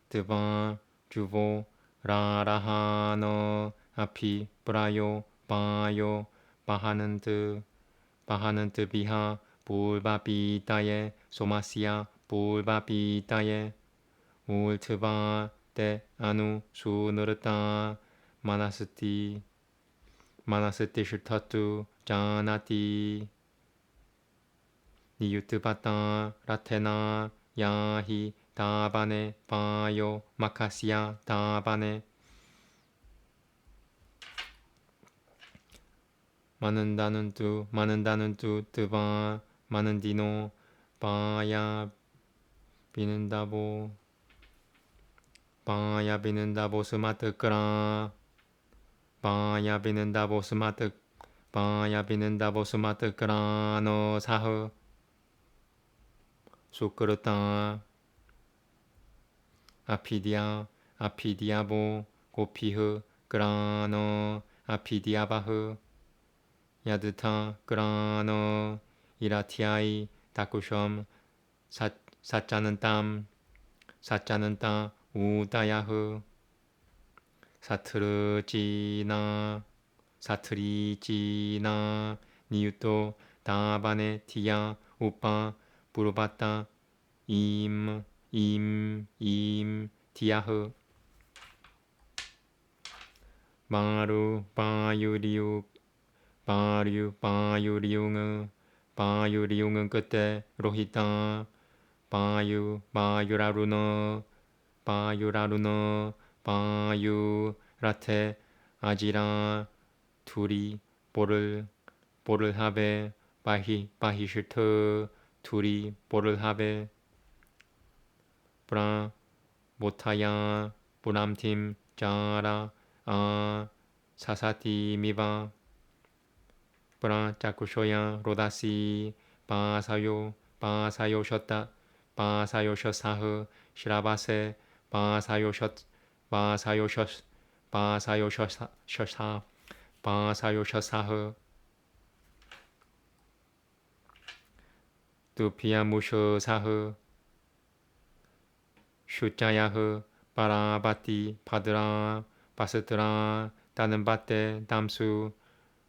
Deva Juvo Rarahano Api Brayo Bayo Bahanant Biha Pulvapitaye Somasya Pulvapitaye Ultva De Anu Sunurta Manasati Shutatu Janati Niyutupata Ratena Yahi Tabane Payo Makasya Tabane 많은다는 두 드바 많은 디노 바야 비는다보 스마트 그라 바야 비는다보 스마트 그라노 사흐 수크르타 아피디아보 고피흐 그라노 아피디아바흐 야드타 그라노 이라티아이 다쿠숑 사짜는 땀 사짜는 따 우다야흐 사트르지나 사트리지나 니유토 다바네 티야 우빠 부르바따 임 디야흐 마루 바유리웅은 끝에 로히타 바유라루너 바유라테 아지라 둘이 보를 하베 바히시트 둘이 보를 하베 브라 모타야 부람팀 자라 아 사사티 미바 브라 짜쿠쇼야 로다시 바사요 셨다 바사요 셨사흐 시라바세 바사요 셨사흐 두피야무쇼 사흐 슈짜야흐 바라바티 파드라 바스트라 따는바떼 담수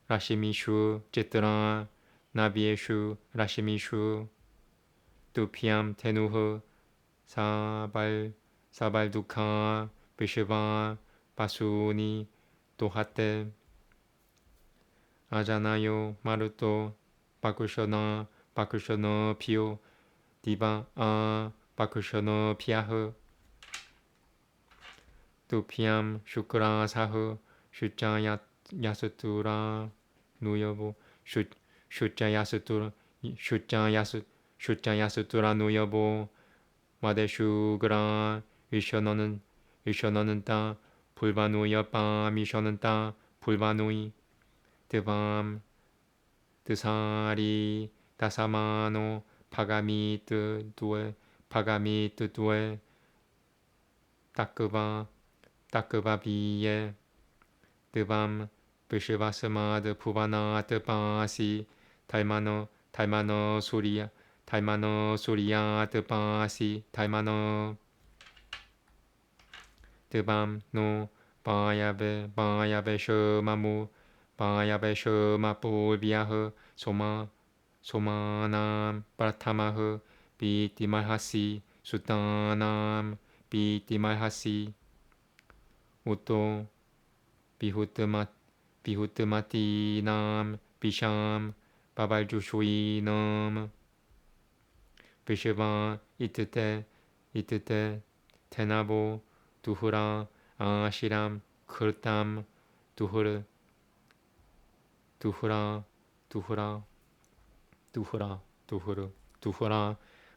라시미슈 찌뜨라 나비에슈 라시미슈 두피암 테누흐 사발두카 비시바 바수니 도하테 아자나요 마루토 바쿠셔너 피오 디바 바쿠셔너 피아흐 두피암 슈크라 사흐 슈짜 야스투라 누여보 슈짜 야스투라 누여보 마데슈그라 위셔너는 따 불바누여빠 미셔는 따 불바누이 드밤 드사리 다사마노 파가미트 두에 따끄바비에 드밤 비시바스마드 푸바나 드바시 달마노 수리야 드바시 달마노 드밤 노 바야베 셔마무 바야베 셔마뿔비아흐 소마남 파타마흐 비티말하시 수타남 비티말하시 우토 비후트마티남 비샴 바발주슈이남 비시바 이트테 테나보 두후라 아시람 크르탐 두후라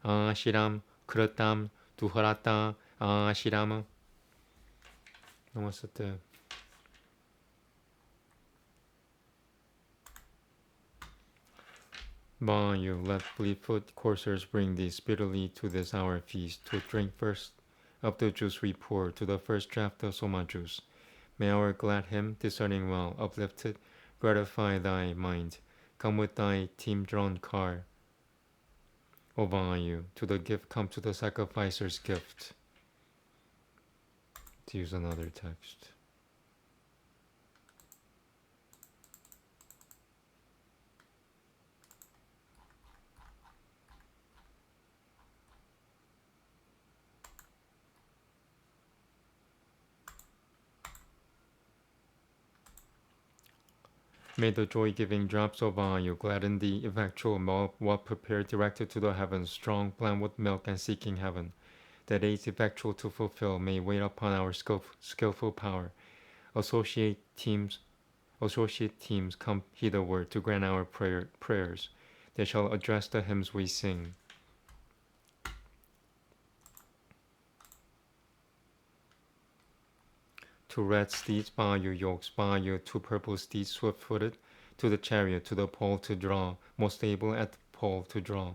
아시람 크르탐 두후라따 아시람 넘었을 you let fleet-foot coursers bring thee speedily to this our feast, to drink first of the juice we pour, to the first draught of soma juice. May our glad hymn, discerning well, uplifted, gratify thy mind. Come with thy team-drawn car, O you, to the gift come to the sacrificer's gift. To use another text. May the joy-giving drops of you gladden the effectual what prepared directed to the heavens, strong, planned with milk and seeking heaven, that aids effectual to fulfill, may wait upon our skillful power. Associate teams come hitherward to grant our prayers. They shall address the hymns we sing. To red steeds bar your yokes, bar your two purple steeds swift-footed, to the chariot, to the pole to draw, most able at the pole to draw.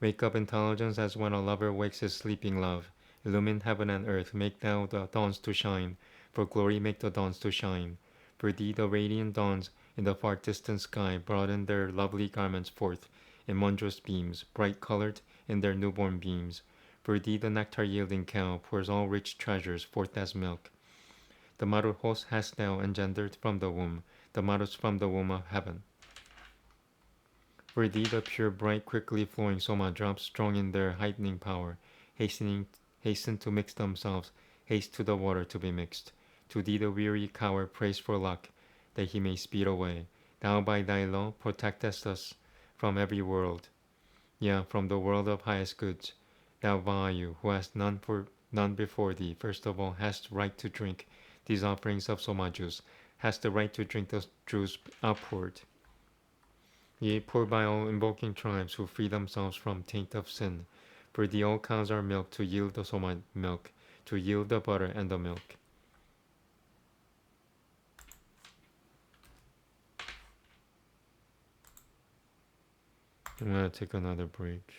Wake up intelligence as when a lover wakes his sleeping love. Illumine heaven and earth, make thou the dawns to shine, for glory make the dawns to shine. For thee the radiant dawns in the far distant sky broaden their lovely garments forth, in wondrous beams, bright-colored in their newborn beams. For thee the nectar-yielding cow pours all rich treasures forth as milk. The Marujos hast thou engendered from the womb, the Marus from the womb of heaven. For thee the pure, bright, quickly flowing Soma drops, strong in their heightening power, hasten to mix themselves, haste to the water to be mixed. To thee the weary cower prays for luck, that he may speed away. Thou by thy law protectest us from every world, yea, from the world of highest goods. Thou Vayu, who hast none before thee, first of all hast right to drink these offerings of Soma juice, hast the right to drink the juice outpoured. Yea, poured by all invoking tribes who free themselves from taint of sin. For thee all cows are milked to yield the Soma milk, to yield the butter and the milk. I'm gonna take another break.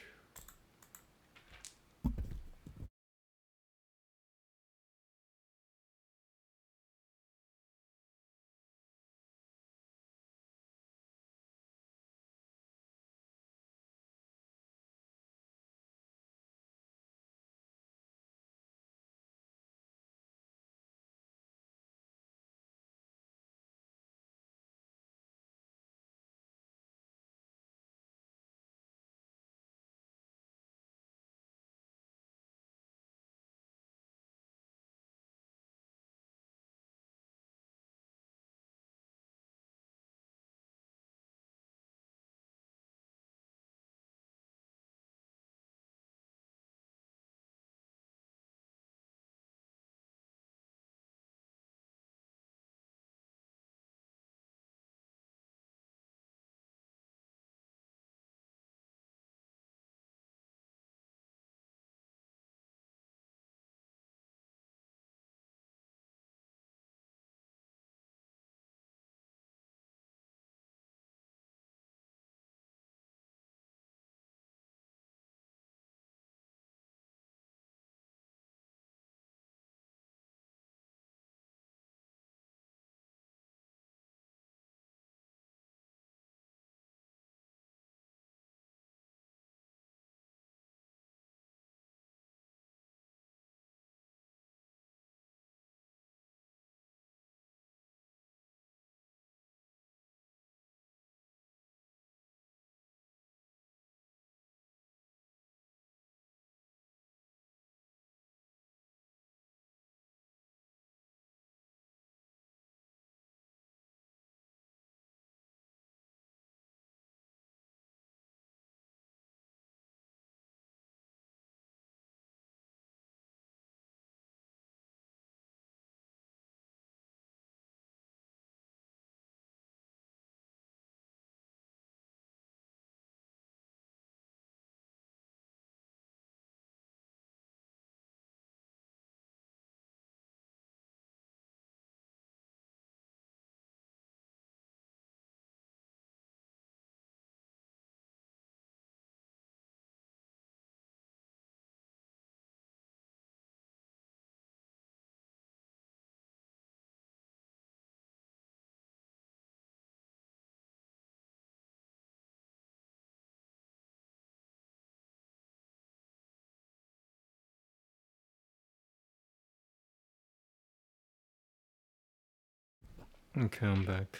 Okay, I'm back.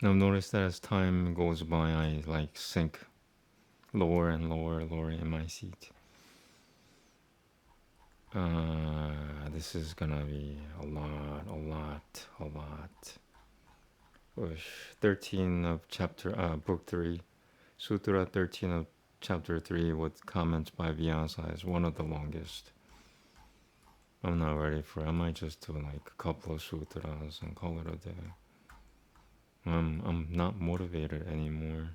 Now notice that as time goes by, I like sink lower and lower in my seat. This is gonna be a lot. Push 13 of book 3, Sutra 13 of chapter 3 with comments by Vyasa is one of the longest. I'm not ready for it. I might just do like a couple of sutras and call it a day. I'm not motivated anymore.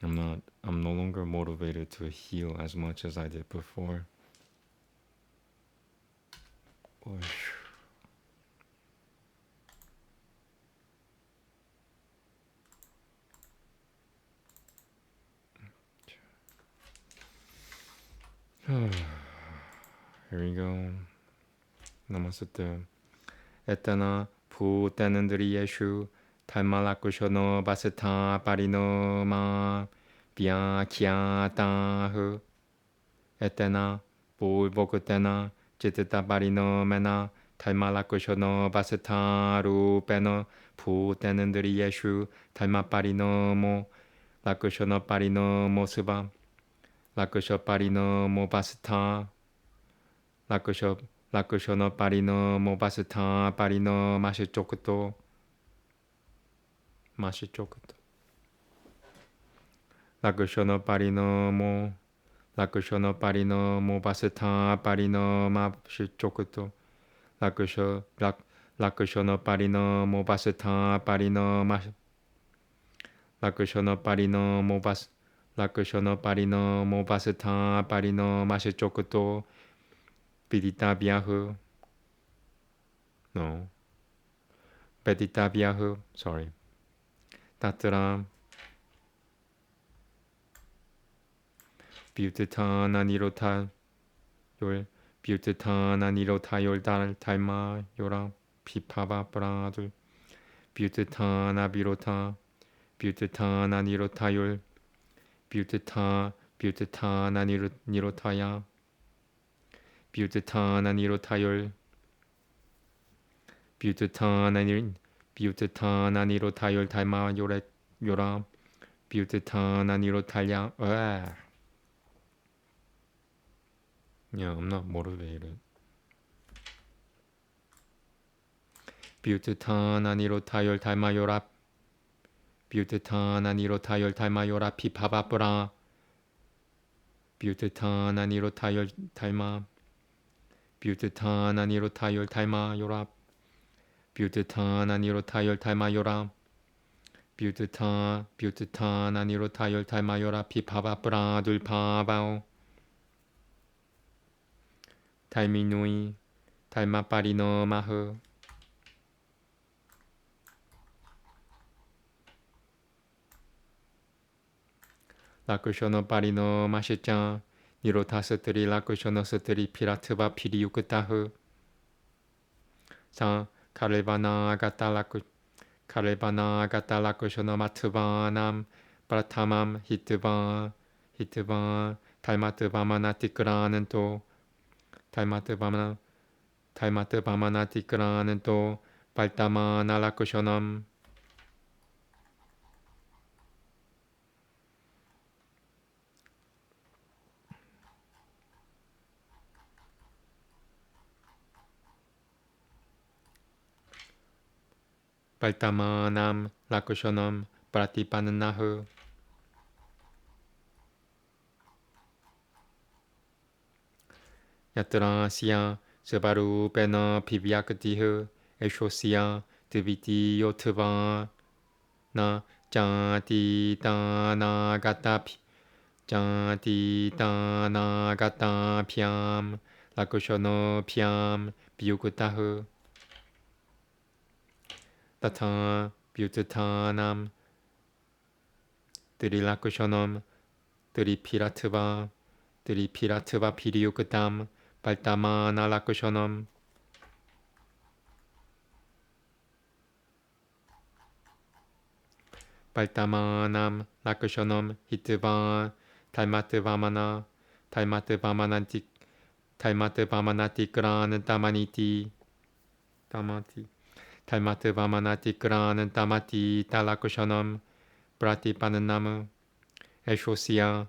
I'm no longer motivated to heal as much as I did before. Here we go. Namaste. Etana pu tenendri yeshu talmalakushono basata parino ma bia kya ta hu. Etena pu bokutena jitita parino mena talmalakushono basata rupeno pu tenendri yeshu talmaparino mo lakushono parino mo suba. Lakusho parino mo basata. Lakusho no parino mo basata parino mashichokuto. Mashichokuto. Lakusho no parino mo. Lakusho no parino mo basata parino mashichokuto. Lakusho no parino mo basata parino mas. Lakusho no parino mo bas. Lakusho no parino mo basata parino mashichokuto. Vidita biahu. No. Vedita biahu. Sorry. Tatra. Butitana nirota. Yol. Butitana nirota yol dal talma yora. Pipava pradul. Butitana birota. Butitana nirota yol. Butitana nirotaya. Butitana nirotayol. Butitana nirotayol talma yora. Butitana nirotaya. Yeah, I'm not motivated. Butitana nirotayol talma yora. Butitana nirotayol talma yora pipabapura. Butitana nirotayol talma. Butitana nirotayol talma yora. Butitana nirotayol talma yora. Butitana nirotayol talma yora pipabapura dulpabao. Talminui. Talma parino mahu. Lakushono parino mashicha. Nirota satri lakushono satri piratva piriyukutahu. Sa karevana agata lakushono matvanam pratamam hitva talmatva manatikraనంతో talmatva manatikraనంతో paltamana lakushonam paltamanam lakushonam pratipannahu. Yatra siya sebaru pena pivyakatihu Exorcism diviti yotva na jati dana gata pyam lakushono pyam byukutahu tata byutatanam trilakushonom tripiratva piriyukutam paltamana lakushonom paltamanam lakushonom hitva talmatvamanati gran tamaniti talmatvamanati gran tamati talakushonom pratipananamu Exorcism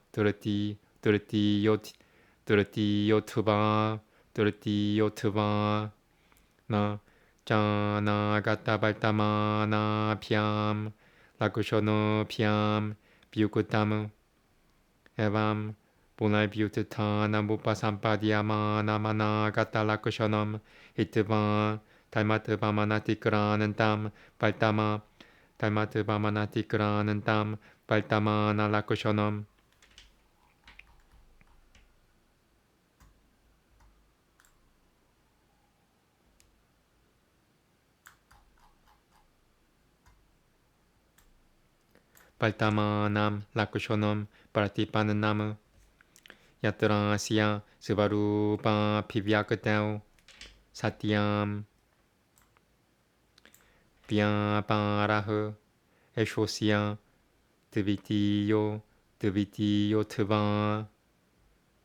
yotva na jana gata baltamana pyam lakushono pyam byukutamu evam punai byutana mupasampadhyamana mana gata lakushonom hitva talmatvamanati granantam baltama talmatvamanati granantam baltamana lakushonom paltamanam lakushonom pratipananamu yatra siya sivarupa pivyakatau Satyam Vyaparaha Eshosya Tvitiyo Tva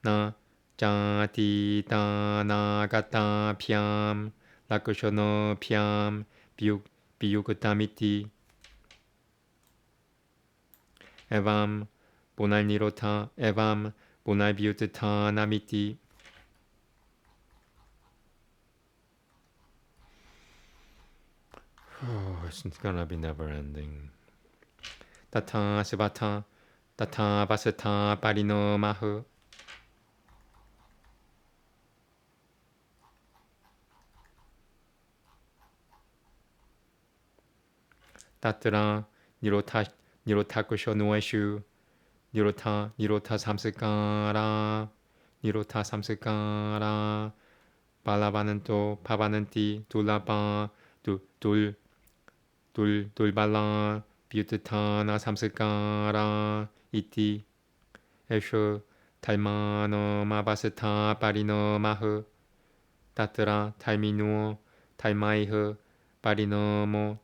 Na Jati Tanagata Pyam Lakushono Pyam Biyugatamiti Evam Bunai Nirota Evam Bunai Vyutata Namiti. Oh, it's gonna be never ending. Tata Sivata Tata Vasata Parino Mahu Tatra Nirotakusho Nueshu Nirota Samskara Nirota Samskara Balavananto Pavananti Dulapa Dulbala Vyutana Samskara Iti Esho Taimano Mabasata Parino Mahu Tatra Taiminua Taimaihu Parinomo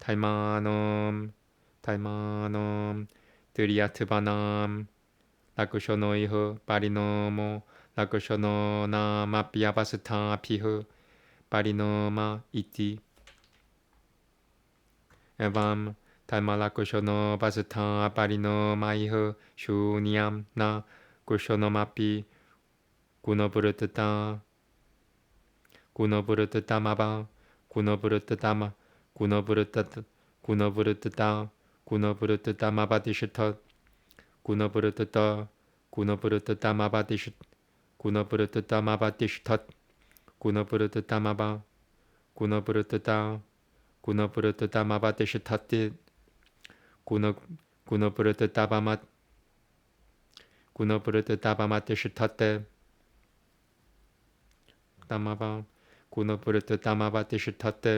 Taimanom Triatvanam Lakushonoihu Parinomo Lakushonona Mapyavasata Pihu Parinoma Iti Evam Taimalakushono Vasata Parinomaihu Shunyam Na Kushonomapi Gunoburutata Gunoburutatama Gunoburutatama Gunoburutatama Badishatat Gunoburutata Gunoburutatama Badishat Gunoburutatama Badishtat Gunoburutatama Gunoburutata Gunoburutatama Badishatat Gunoburutatama Dishatate Tamava Gunoburutatama Dishatate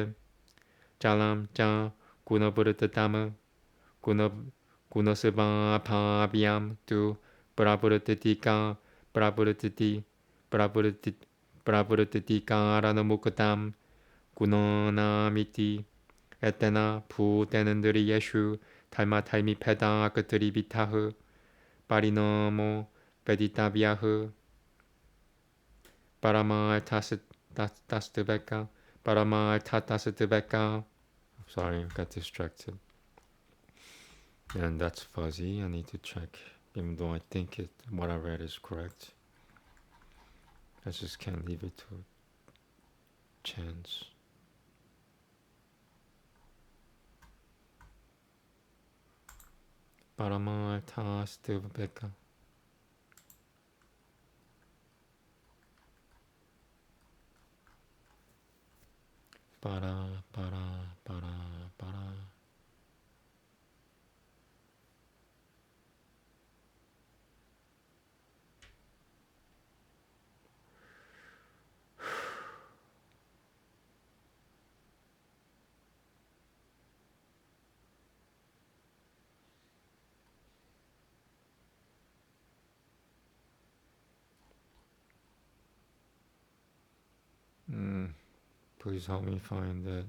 Jalam Jam Gunoburutatama Gunoseva Pabiam Tu Braburatika Braburatika Ranamukatam Gunonamiti Etena Putenandri Yeshu Taima Taimi Peda Katri Bitahu Parinomo Peditaviahu Parama Tastiveka Parama Tatastiveka. Sorry, I got distracted. And that's fuzzy. I need to check. Even though I think what I read is correct, I just can't leave it to chance. Paramartha Stivbeka. Para. Please help me find that.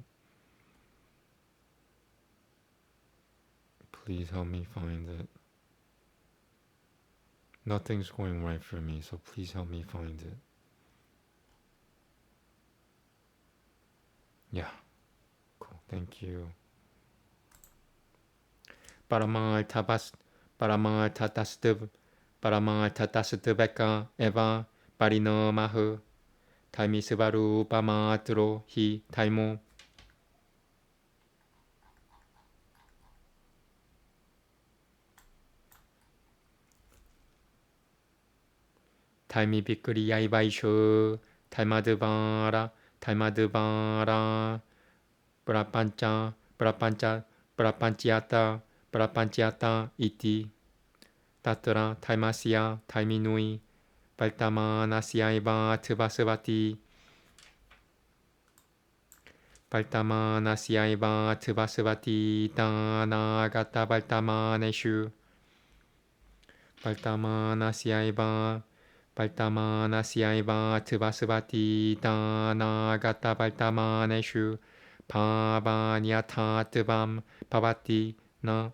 Please help me find it. Nothing's going right for me, so please help me find it. Yeah. Cool. Thank you. Paramartatastiveka eva parinomahu taimisivaru pamatro hi taimo. Taimi bikuri yaibaishu taimadvara prapanchata iti tatra taimasya taiminui Paltamana eva tvasvati tanagata paltamaneshu Paltamanasya eva 발타마나시아이바 트바스바티 다나가타 발타마네슈 바바니아타 트밤 바바티 나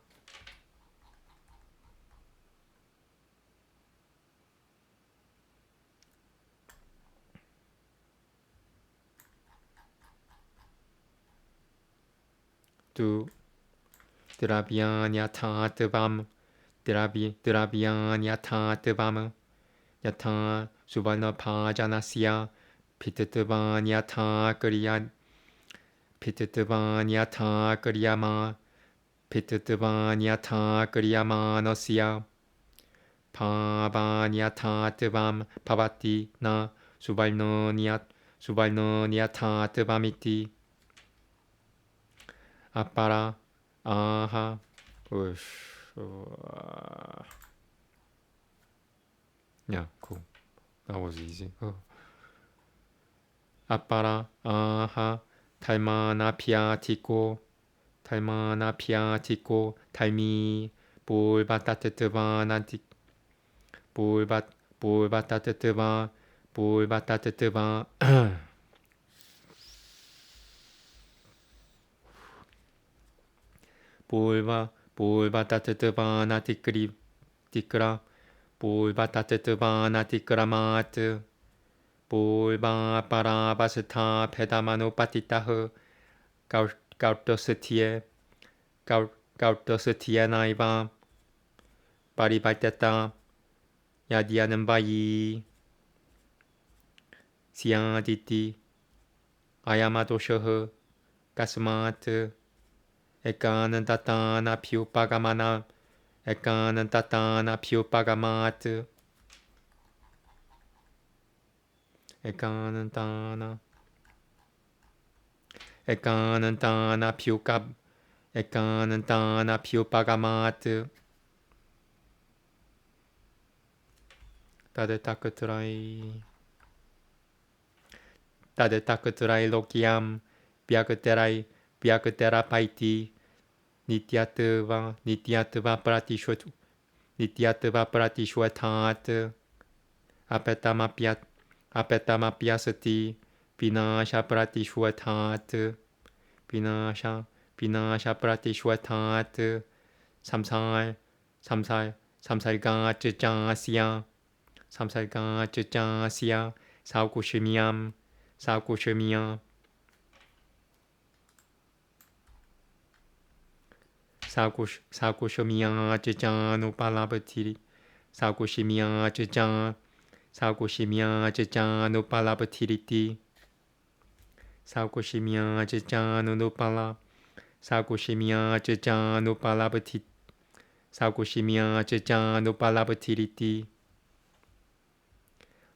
두 드라비아니아타 트밤 드라비아니아타 트밤 야타 수발나 파자나시아 피트트바니아타 그리야 피트트바니아타 그리야마 피트트바니아타 그리야마 너시아 파바니아타 트밤 파바티 나 수발너니아타 트밤이티 아빠라 아하 Yeah, cool. That was easy. 아빠라 아하 탈마나피아티코 탈미 볼바타트트바나티 볼바타트트바 볼바타트트바나티크리 티크라 볼바타트트바나티크라마트 볼바파라바스타 페다마노파티타흐 가우토스티에 나이바 바리발테타 야디아는바이 시아디티 아야마도셔흐 가스마트 에까는 따따나 피우빠가마나 에까는 따따나 피우빠가마트 에까는 따나 피우깝 에까는 따나 피우빠가마트 따데타크트라이 로키암 비아크테라파이티 니티아트바 프라티슈에타트 아페타마피아스티 비나샤 프라티슈에타트 비나샤 프라티슈에타트 삼살가 쯔짜시아 사우쿠시미암 사우쿠시미야 쯔짜누팔라바티리 사우쿠시미야 쯔짜누팔라바티리티 사우쿠시미야 쯔짜누팔라바티리티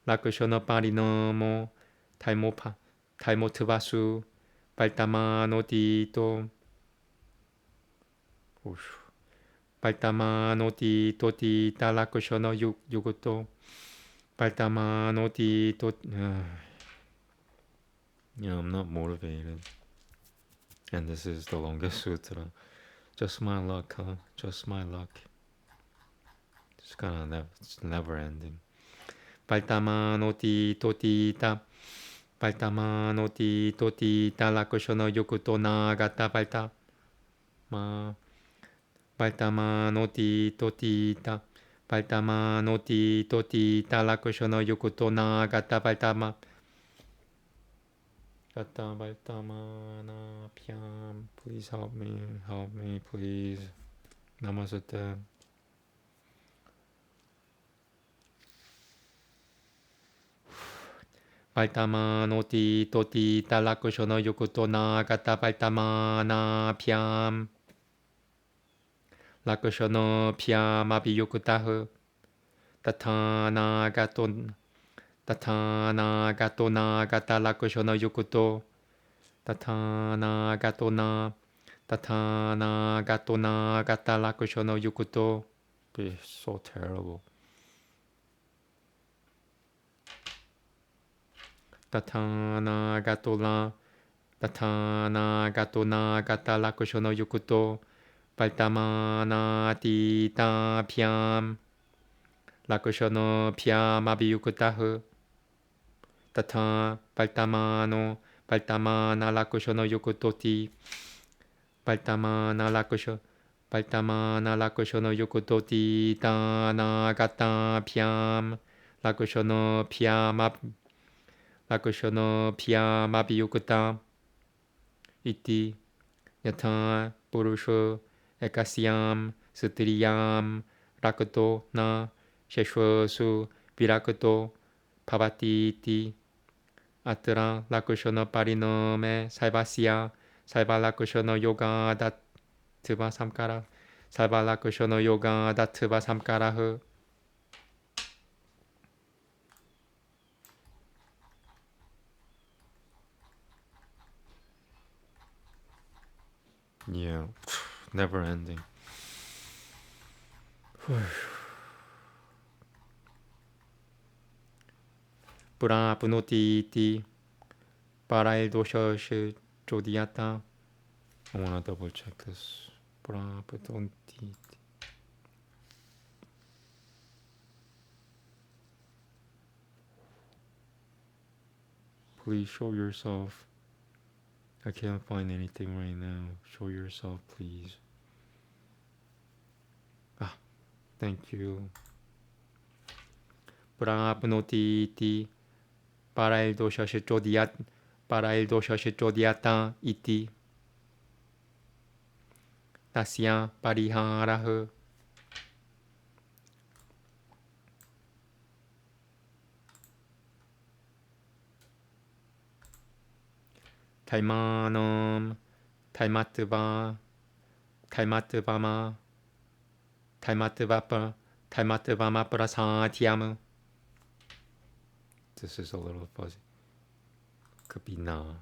라크쇼노파리노모 탈모트바수 발타마노티토 발타마노티토티타 라크쇼노 유구토 발타마노티토 Yeah, I'm not motivated. And this is the longest sutra. Just my luck, huh? Just my luck. It's kind of it's never ending. 발타마노티토티타 라크쇼노 유구토 나가타 발타마노티토티타 라크쇼노 유구토 나가타 발타마나 피암. Please help me, please. Namaste. 발타마노티토티타 라크쇼노 유구토 나가타 발타마나 피암. 라크쇼노 피암 아비유쿠타흐 타타나가토 나가타 라크쇼노 유쿠토 타타나가토 나가타 라크쇼노 유쿠토. It's so terrible. 타타나가토 나가타 라크쇼노 유쿠토 발타마나티타 피암 lakushono pya mabiyukutahu tata paltamano paltamana lakushono yukutoti paltamana lakushono yukutoti tanagata pyam lakushono pya mabiyukuta iti yatha purusho ekasyam sutriyam rakuto na sheshwasu virakuto bhavati iti atra lakushono parinome saivasya saiva lakushono yoga dattva samkara saiva lakushono yoga dattva samkara. Yeah, never ending. Pura punoti iti parail dosha jodiyata. I want to double check this. Pura punoti. Please show yourself. I can't find anything right now. Show yourself, please. Ah, thank you. Pura punoti iti parail dosha jodiyata iti tasya pariharaha. Taimanam taimatvama prasatyam. This is a little fuzzy. Could be na.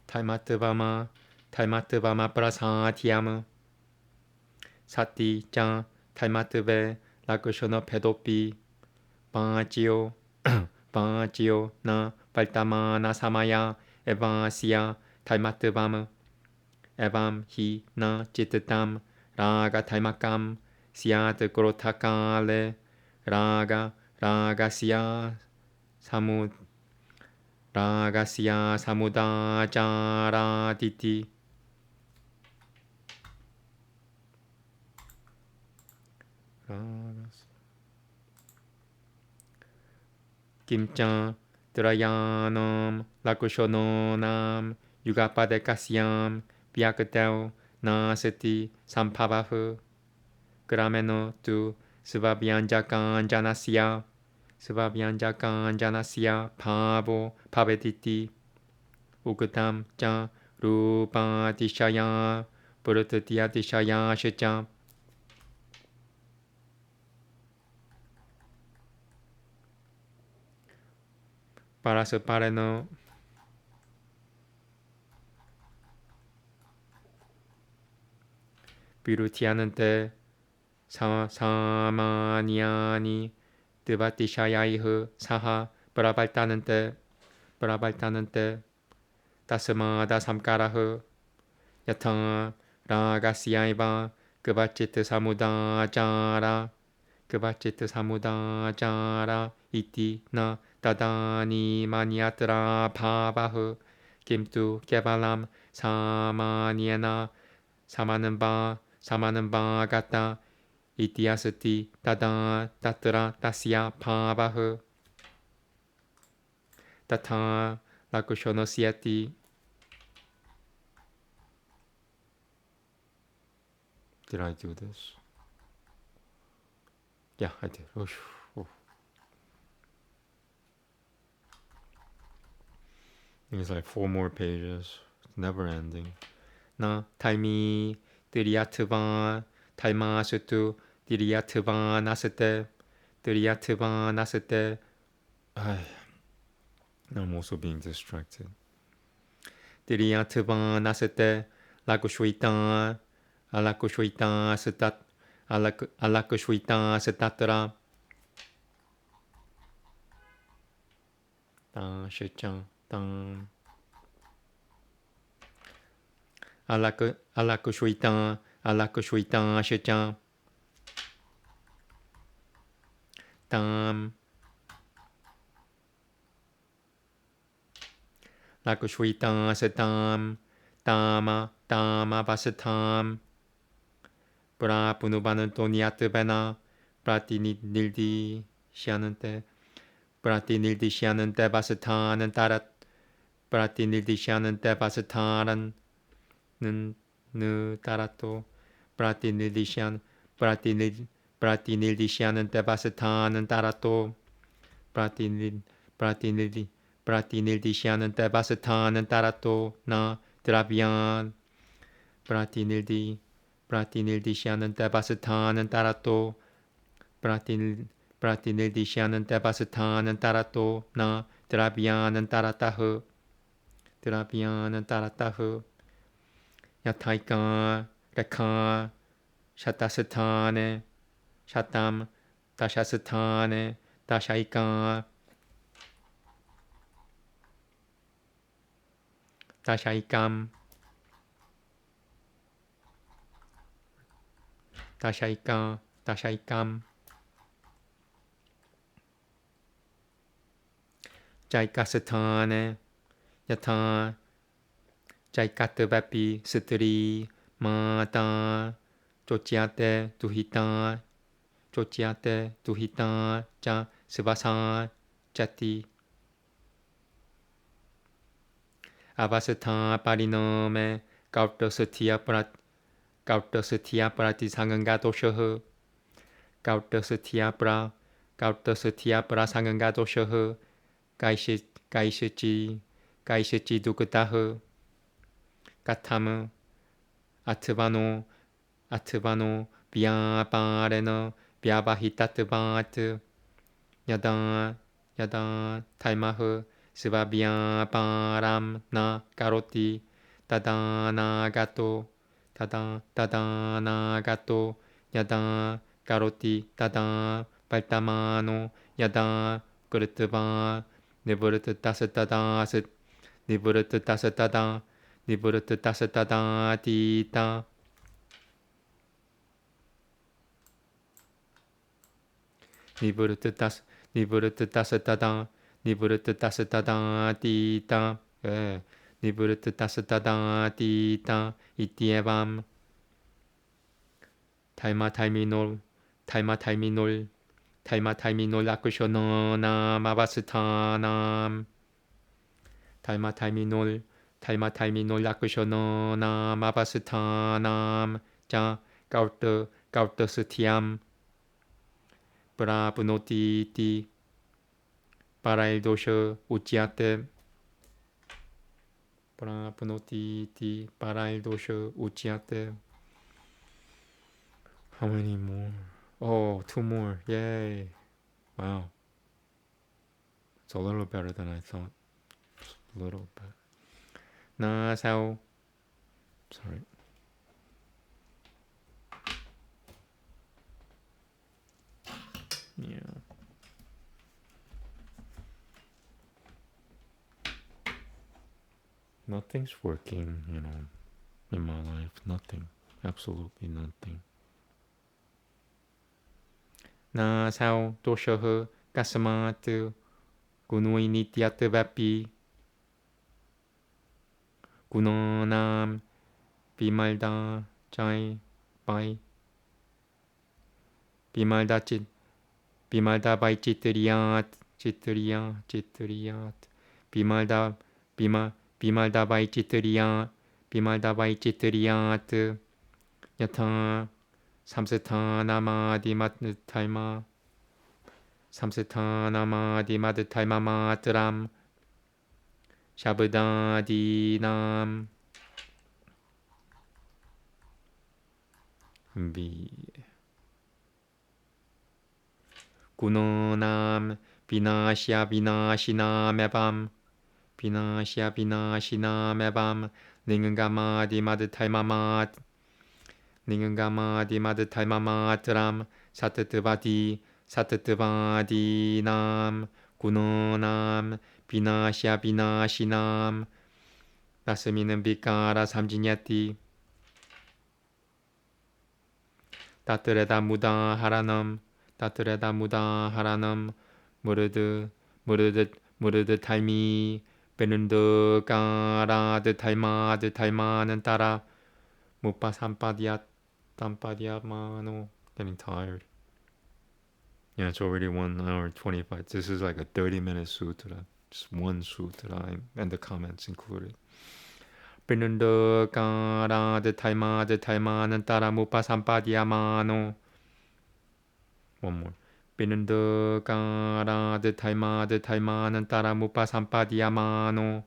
Taimatvama prasatyam. Sati cha taimatve lakushono pedopi panchio na paltamana samaya evasya taimatvam evam hi na chitatam raga taimakam syat krotakale ragasya samudacharaditi. Kimcha trayanam lakushononam yugapadekasyam vyakatel nasati sampavahu grameno tu svabhyanjakan janasya pavo pavetiti ugatam cha rupadishaya purutatiatishaya shicha. Parasaparano virutyanante samanyani devatishayaihu saha parabaltanante tasmada samkarahu yatha ragasyaiva kavachit samudachara iti na tadani manyatra bhavahu kimtu kevalam samanyena samanamba gata iti asati tatra tasya bhavahu tatha lakushono syati. Did I do this? Yeah, I did. Oh. It's like 4 more pages. It's never ending. Na taimi diriyatva taimasutu diriyatva nasate. I'm also being distracted. Diriyatva nasate lakushvita satatra ta shicha tam alak shaitan, alak shaitan shaitan. Tam. Lak shaitan satam. Tama, tama basatam. Pra punubanan toniat bena. Prati nildi shanante. Prati nildi shanante basatanan tarat. Prati nildi shanante basataran. Nu tarato. Prati nildi shan. Prati nildi shanante basatanan tarato. Prati nildi. Prati nildi shanante basatanan tarato. Na drabian. Prati nildi shanante basatanan tarato. Prati nildi shanante basatanan tarato. Na drabian taratahu. Drabian taratahu. Yataika reka shatasatane shatam dashasatane dashaika dashaikam dashaika dashaikam jaikasatane yata jaikatavapi sutri mata chociate tuhita cha svasa chati avasatha parinome kautasatya prati sangangatoshaha kautasatya sangangatoshaha kaishichi dukataha katham atvano vyaparena vyavahitatvat yada taimaha svabhyaparam na karoti tadanagato yada karoti tada paltamano yada kurtva nivurtasatadat tita nivurtasatadatita ityevam taima taiminol akushanam avasathanam taima taiminol akushanam avasathanam cha kautasathyam prapunoti ti paraildosha uchyate How many more? Oh, 2 more. Yay. Wow. It's a little better than I thought. Just a little bit. Na sao. Sorry. Yeah. Nothing's working, in my life. Nothing. Absolutely nothing. Na sao doshaha kasamat gunoi nityatvapi gunonam bimalda jai bai bimalda bai chitriyat bimalda bai chitriyat yatha samsathanamadimadtaima matram shabdadinam vi gunonam vinashinam evam ningamadimadtaima matram satattvadinam gunonam vinashinam 나스미는 비까라 삼진야띠 따뜨레다 무다 하라넘 따뜨레다 무다 하라넘 무르드 탈미 베는드 까라드 탈마는 따라 무빠 삼빠디아 땀빠디아 마노. Getting tired. Yeah, it's already 1 hour 25. This is like a 30-minute sutra. Just one sutra and the comments included. 베는드 까라드 탈마는 따라 무빠 삼빠디아 마노. One more. 베는드 까라드 탈마는 따라 무빠 삼빠디아 마노.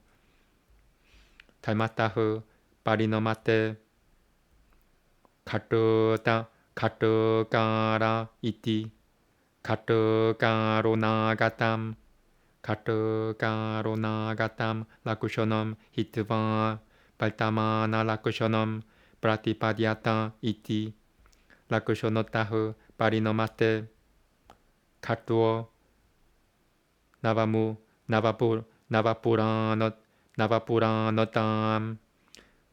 탈마따흐 파리너마떼 가르까라 이띠 가르까로 나가담 라쿠쇼넘 히트바 발타마나 라쿠쇼넘 프라티파디아타 이띠 라쿠쇼노타흐 파리너마떼 가르투어 나바푸라노탐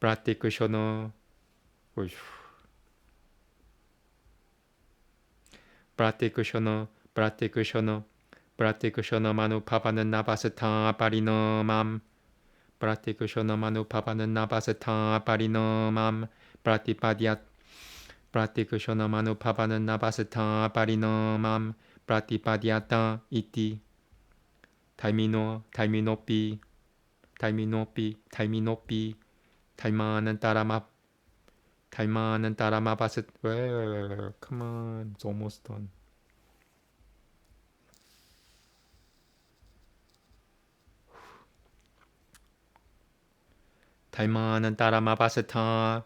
프라티쿠쇼노 프라티쿠쇼노 마누파바는 나바스타 파리너맘 프라티쿠쇼노 마누파바는 나바스타 파리너맘 프라티쿠쇼노 마누파바는 나바스타 파리너맘 프라티파디아타 이띠 달미노피 달마는 따라마바스. Come on, it's almost done. 달마는 따라마바스타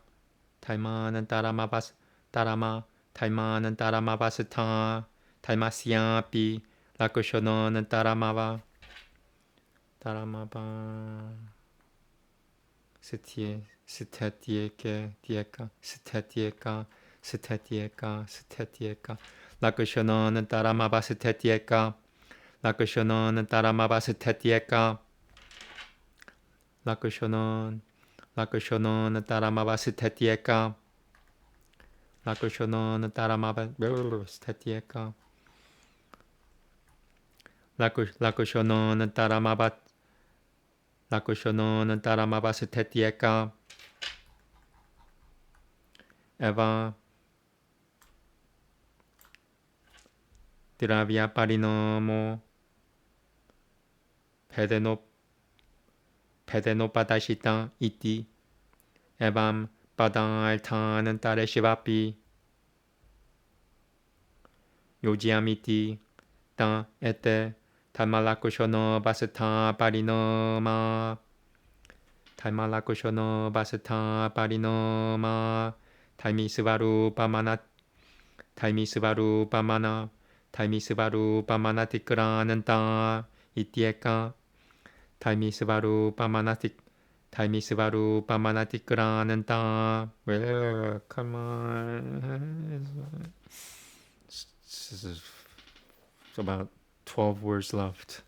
달마시아피 라쿠쇼노는 따라마바 스테티에카 라쿠쇼노는 따라마바 스테티에카 라쿠쇼노는 따라마바 스테티에카 라쿠쇼노는 따라마바 스테티에카 라쿠쇼노는 따라마바 스테티에카 라쿠쇼노는 따라마바 스테티에카 에바 드라비아 파리노모 페데노파다시타 이띠 에밤 바달타는 따레시바피 요지아미티 타 에테 탈말라쿠쇼노 바스타 파리노마 탈미스바루 파마나 티크라는 따 이띠에까 탈미스바루 파마나 티크라는 따. Well, come on. This is about 12 words left.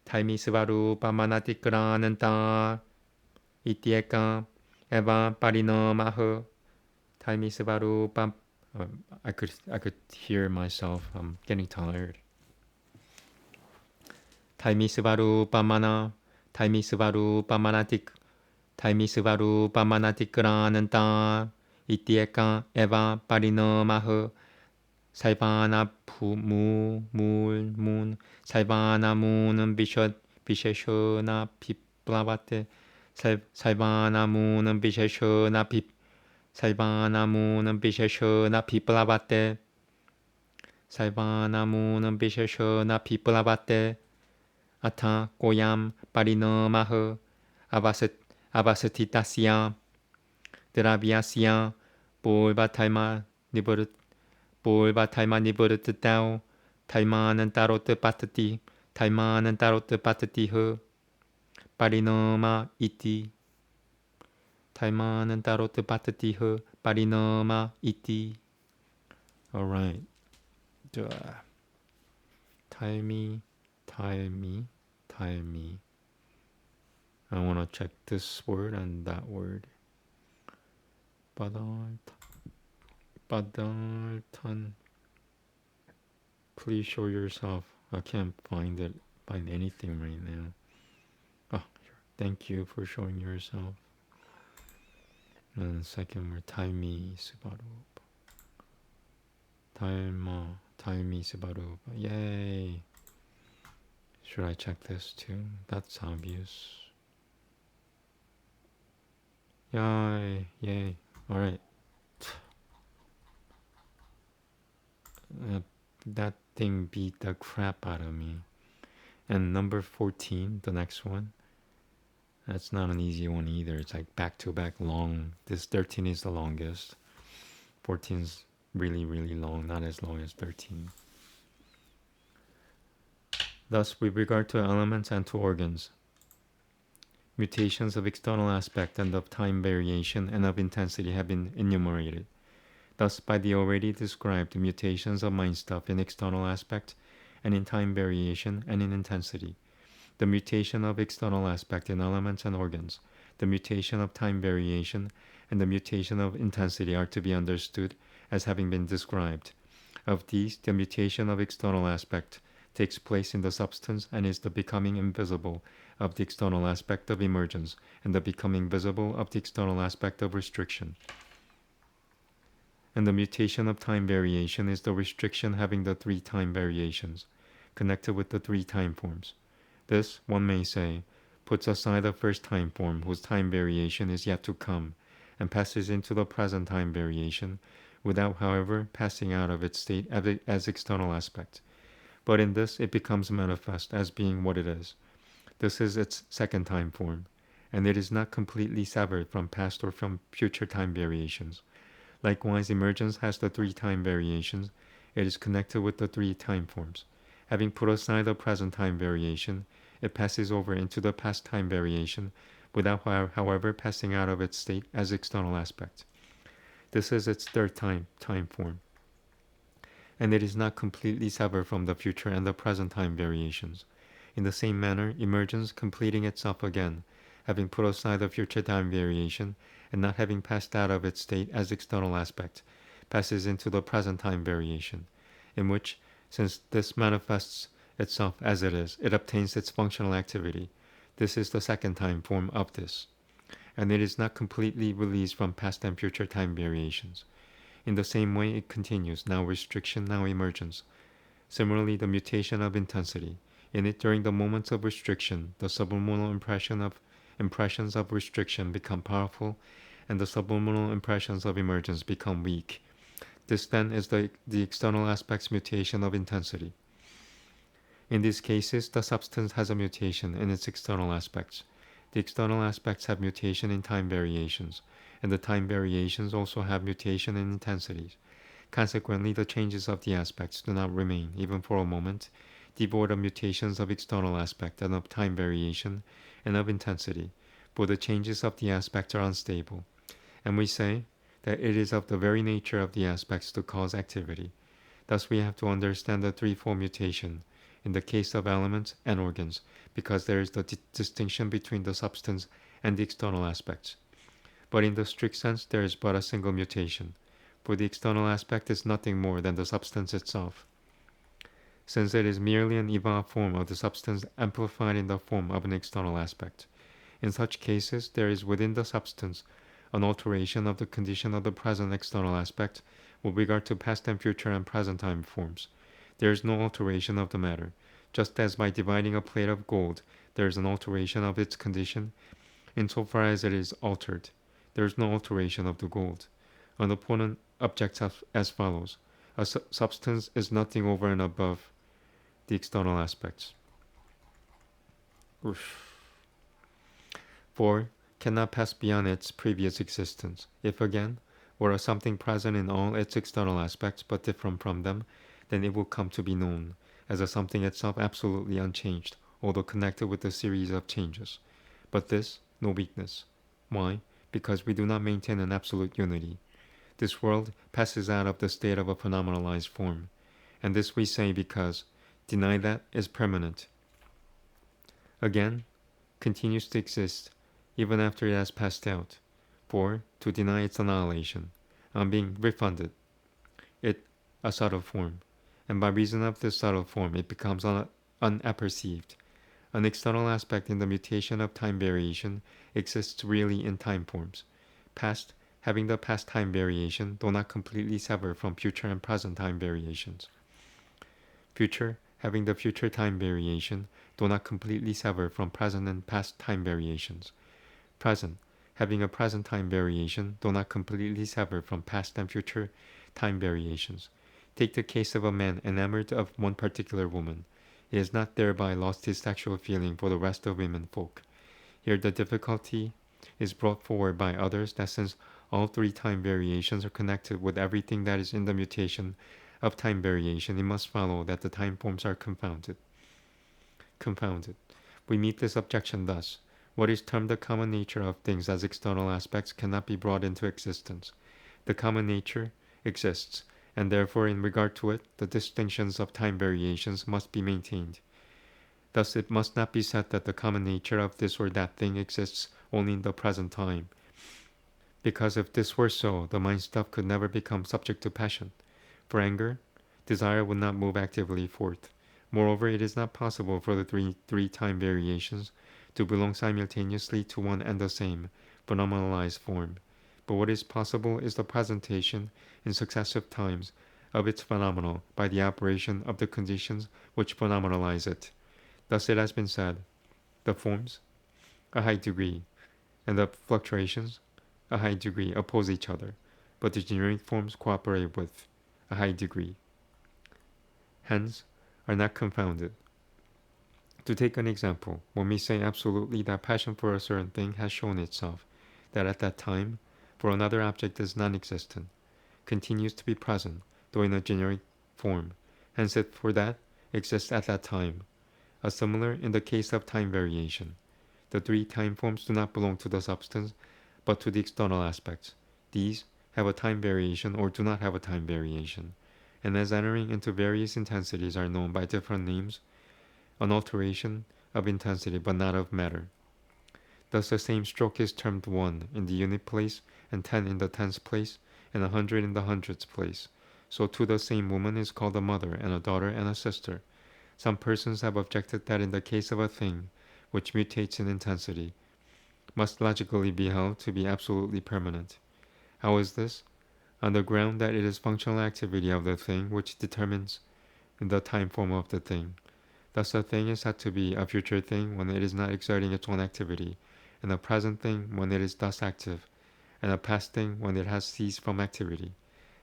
탈미스바루 파마나 티크라는 따 이띠에까 에바 파리노마흐 탈미스바루 파. I could hear myself. I'm getting tired. 탈미스바루 파마나 티크라는 따 이띠에까 에바 파리노마흐 살바나 살바나무는 비셰쇼나 비플라바테 살바나무는 비셰쇼나 비플라바테 아타 꼬얌 파리노마흐 아바스티타시아 드라비아시아 볼바탈마 니버르트 따오 탈마는 따로트 파트티흐 파리노마 이띠 탈마는 따로트 파트티흐 파리노마 이띠. All right. 탈미 taimi, taimi. I want to check this word and that word. Badaltan. Please show yourself. I can't find anything right now. Oh, thank you for showing yourself. And the second word, taimi subaru. Taimi subaru. Yay! Should I check this too? That's obvious. Yay! Yay! All right. That thing beat the crap out of me. And number 14, the next one. That's not an easy one either. It's like back-to-back long. This 13 is the longest. 14 is really, really long, not as long as 13. Thus, with regard to elements and to organs, mutations of external aspect and of time variation and of intensity have been enumerated. Thus, by the already described mutations of mind stuff in external aspect and in time variation and in intensity, the mutation of external aspect in elements and organs, the mutation of time variation, and the mutation of intensity are to be understood as having been described. Of these, the mutation of external aspect takes place in the substance and is the becoming invisible of the external aspect of emergence and the becoming visible of the external aspect of restriction. And the mutation of time variation is the restriction having the 3 time variations, connected with the 3 time forms. This, one may say, puts aside the first time form whose time variation is yet to come, and passes into the present time variation, without, however, passing out of its state as external aspect. But in this it becomes manifest as being what it is. This is its second time form, and it is not completely severed from past or from future time variations. Likewise, emergence has the 3 time variations. It is connected with the 3 time forms. Having put aside the present time variation, it passes over into the past time variation, without, however, passing out of its state as external aspect. This is its third time form, and it is not completely severed from the future and the present time variations. In the same manner, emergence, completing itself again, having put aside the future time variation, and not having passed out of its state as external aspect, passes into the present time variation, in which, since this manifests itself as it is, it obtains its functional activity. This is the second time form of this, and it is not completely released from past and future time variations. In the same way it continues, now restriction, now emergence. Similarly, the mutation of intensity. In it, during the moments of restriction, the subliminal impressions of restriction become powerful, and the subliminal impressions of emergence become weak. This then is the external aspect's mutation of intensity. In these cases, the substance has a mutation in its external aspects. The external aspects have mutation in time variations, and the time variations also have mutation in intensities. Consequently, the changes of the aspects do not remain, even for a moment, devoid of mutations of external aspect and of time variation and of intensity, for the changes of the aspects are unstable. And we say that it is of the very nature of the aspects to cause activity. Thus we have to understand the threefold mutation in the case of elements and organs, because there is the distinction between the substance and the external aspects. But in the strict sense, there is but a single mutation, for the external aspect is nothing more than the substance itself, since it is merely an evolved form of the substance amplified in the form of an external aspect. In such cases, there is within the substance an alteration of the condition of the present external aspect with regard to past and future and present time forms. There is no alteration of the matter, just as by dividing a plate of gold there is an alteration of its condition. Insofar as it is altered, there is no alteration of the gold. An opponent objects as follows: a substance is nothing over and above the external aspects. 4. Cannot pass beyond its previous existence. If again, were a something present in all its external aspects but different from them, then it will come to be known as a something itself absolutely unchanged, although connected with a series of changes. But this, no weakness. Why? Because we do not maintain an absolute unity. This world passes out of the state of a phenomenalized form, and this we say because deny that is permanent. again, continues to exist even after it has passed out, for to deny its annihilation, on being refunded, it a subtle form, and by reason of this subtle form it becomes unapperceived. An external aspect in the mutation of time variation exists really in time forms. Past, having the past time variation, though not completely severed from future and present time variations. Future, having the future time variation, though not completely severed from present and past time variations. Present, having a present time variation, though not completely severed from past and future time variations. Take the case of a man enamored of one particular woman. He has not thereby lost his sexual feeling for the rest of women folk. Here the difficulty is brought forward by others that since all three time variations are connected with everything that is in the mutation of time variation, it must follow that the time forms are confounded. We meet this objection thus. What is termed the common nature of things as external aspects cannot be brought into existence. The common nature exists, and therefore in regard to it, the distinctions of time variations must be maintained. Thus it must not be said that the common nature of this or that thing exists only in the present time, because if this were so, the mind stuff could never become subject to passion. For anger, desire would not move actively forth. Moreover, it is not possible for the three time variations to belong simultaneously to one and the same phenomenalized form. But what is possible is the presentation in successive times of its phenomenal by the operation of the conditions which phenomenalize it. Thus it has been said, the forms, a high degree, and the fluctuations, a high degree, oppose each other, but the generic forms cooperate with a high degree. Hence, are not confounded. To take an example, when we say absolutely that passion for a certain thing has shown itself, that at that time, for another object is non-existent, continues to be present, though in a generic form, hence it for that exists at that time. A similar in the case of time variation. The three time forms do not belong to the substance, but to the external aspects. These have a time variation or do not have a time variation, and as entering into various intensities are known by different names, an alteration of intensity but not of matter. Thus the same stroke is termed 1 in the unit place, and 10 in the tenth place, and 100 in the hundredth place. So too the same woman is called a mother and a daughter and a sister. Some persons have objected that in the case of a thing which mutates in intensity, must logically be held to be absolutely permanent. How is this? On the ground that it is functional activity of the thing which determines the time form of the thing. Thus a thing is said to be a future thing when it is not exerting its own activity, and a present thing when it is thus active, and a past thing when it has ceased from activity.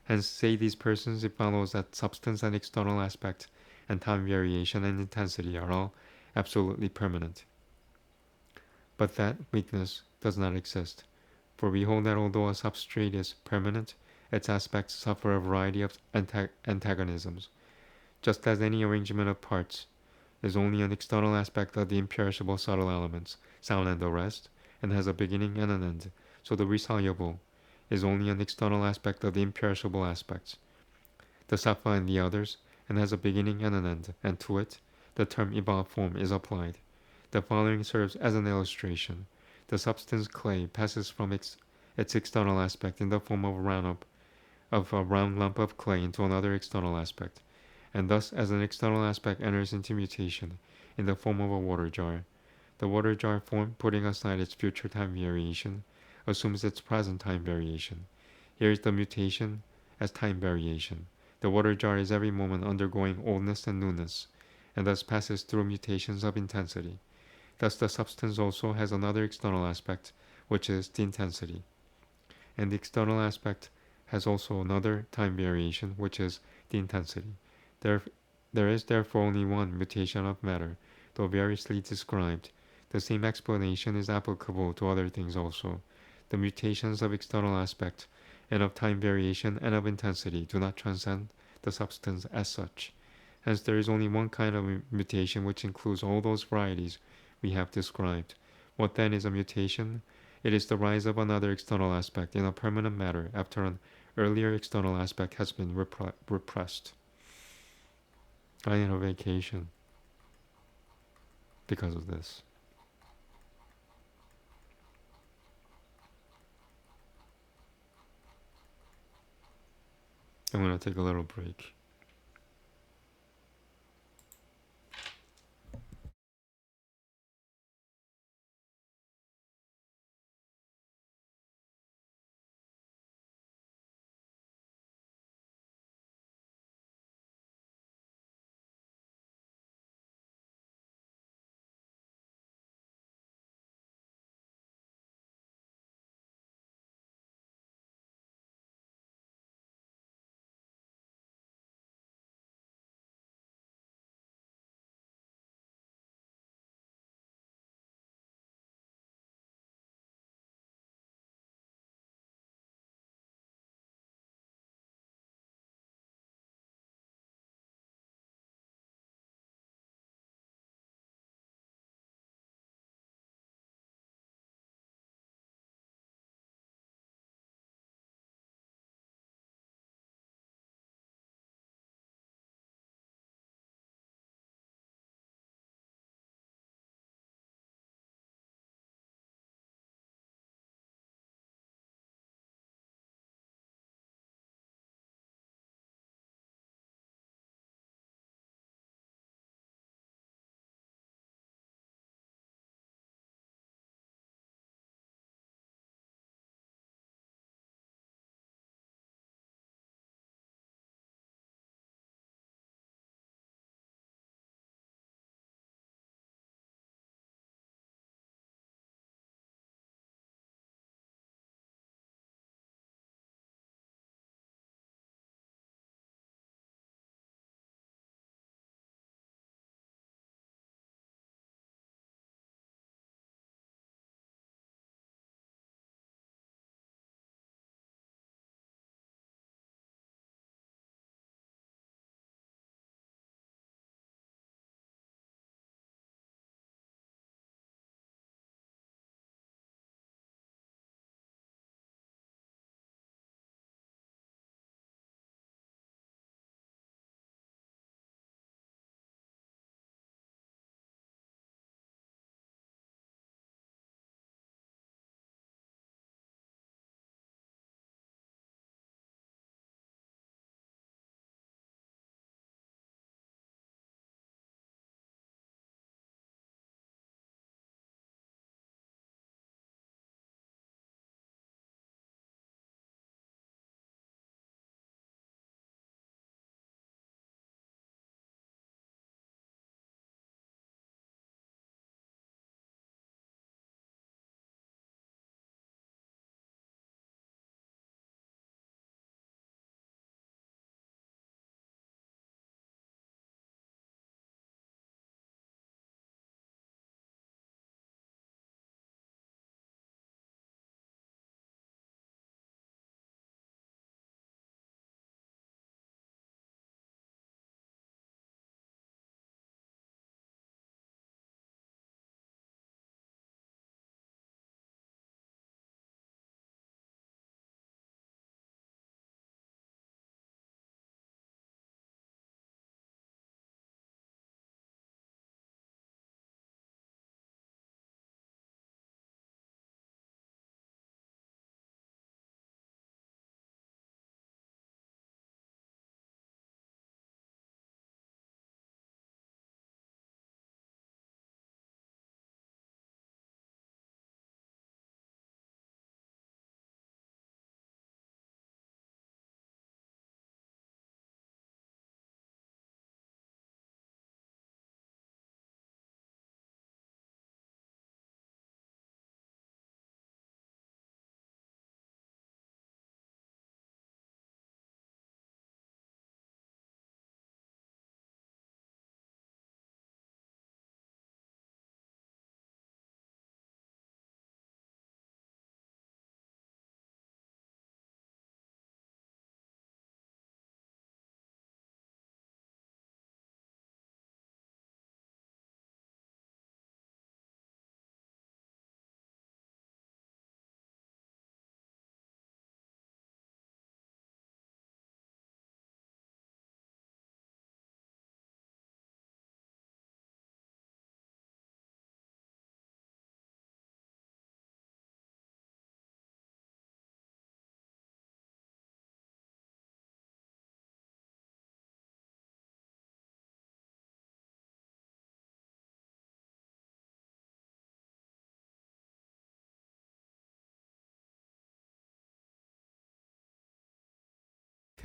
Hence, say these persons, it follows that substance and external aspect, and time variation and intensity are all absolutely permanent. But that weakness does not exist, for we hold that although a substrate is permanent, its aspects suffer a variety of antagonisms. Just as any arrangement of parts is only an external aspect of the imperishable subtle elements, sound and the rest, and has a beginning and an end, so the resoluble is only an external aspect of the imperishable aspects, the sattva and the others, and has a beginning and an end, and to it the term evolved form is applied. The following serves as an illustration. The substance clay passes from its external aspect in the form of a round lump of clay into another external aspect, and thus as an external aspect enters into mutation in the form of a water jar. The water jar form, putting aside its future time variation, assumes its present time variation. Here is the mutation as time variation. The water jar is every moment undergoing oldness and newness, and thus passes through mutations of intensity. Thus the substance also has another external aspect, which is the intensity. And the external aspect has also another time variation, which is the intensity. There is therefore only one mutation of matter, though variously described. The same explanation is applicable to other things also. The mutations of external aspect and of time variation and of intensity do not transcend the substance as such. Hence there is only one kind of mutation which includes all those varieties we have described. What then is a mutation? It is the rise of another external aspect in a permanent matter after an earlier external aspect has been repressed. I need a vacation. because of this. I'm going to take a little break.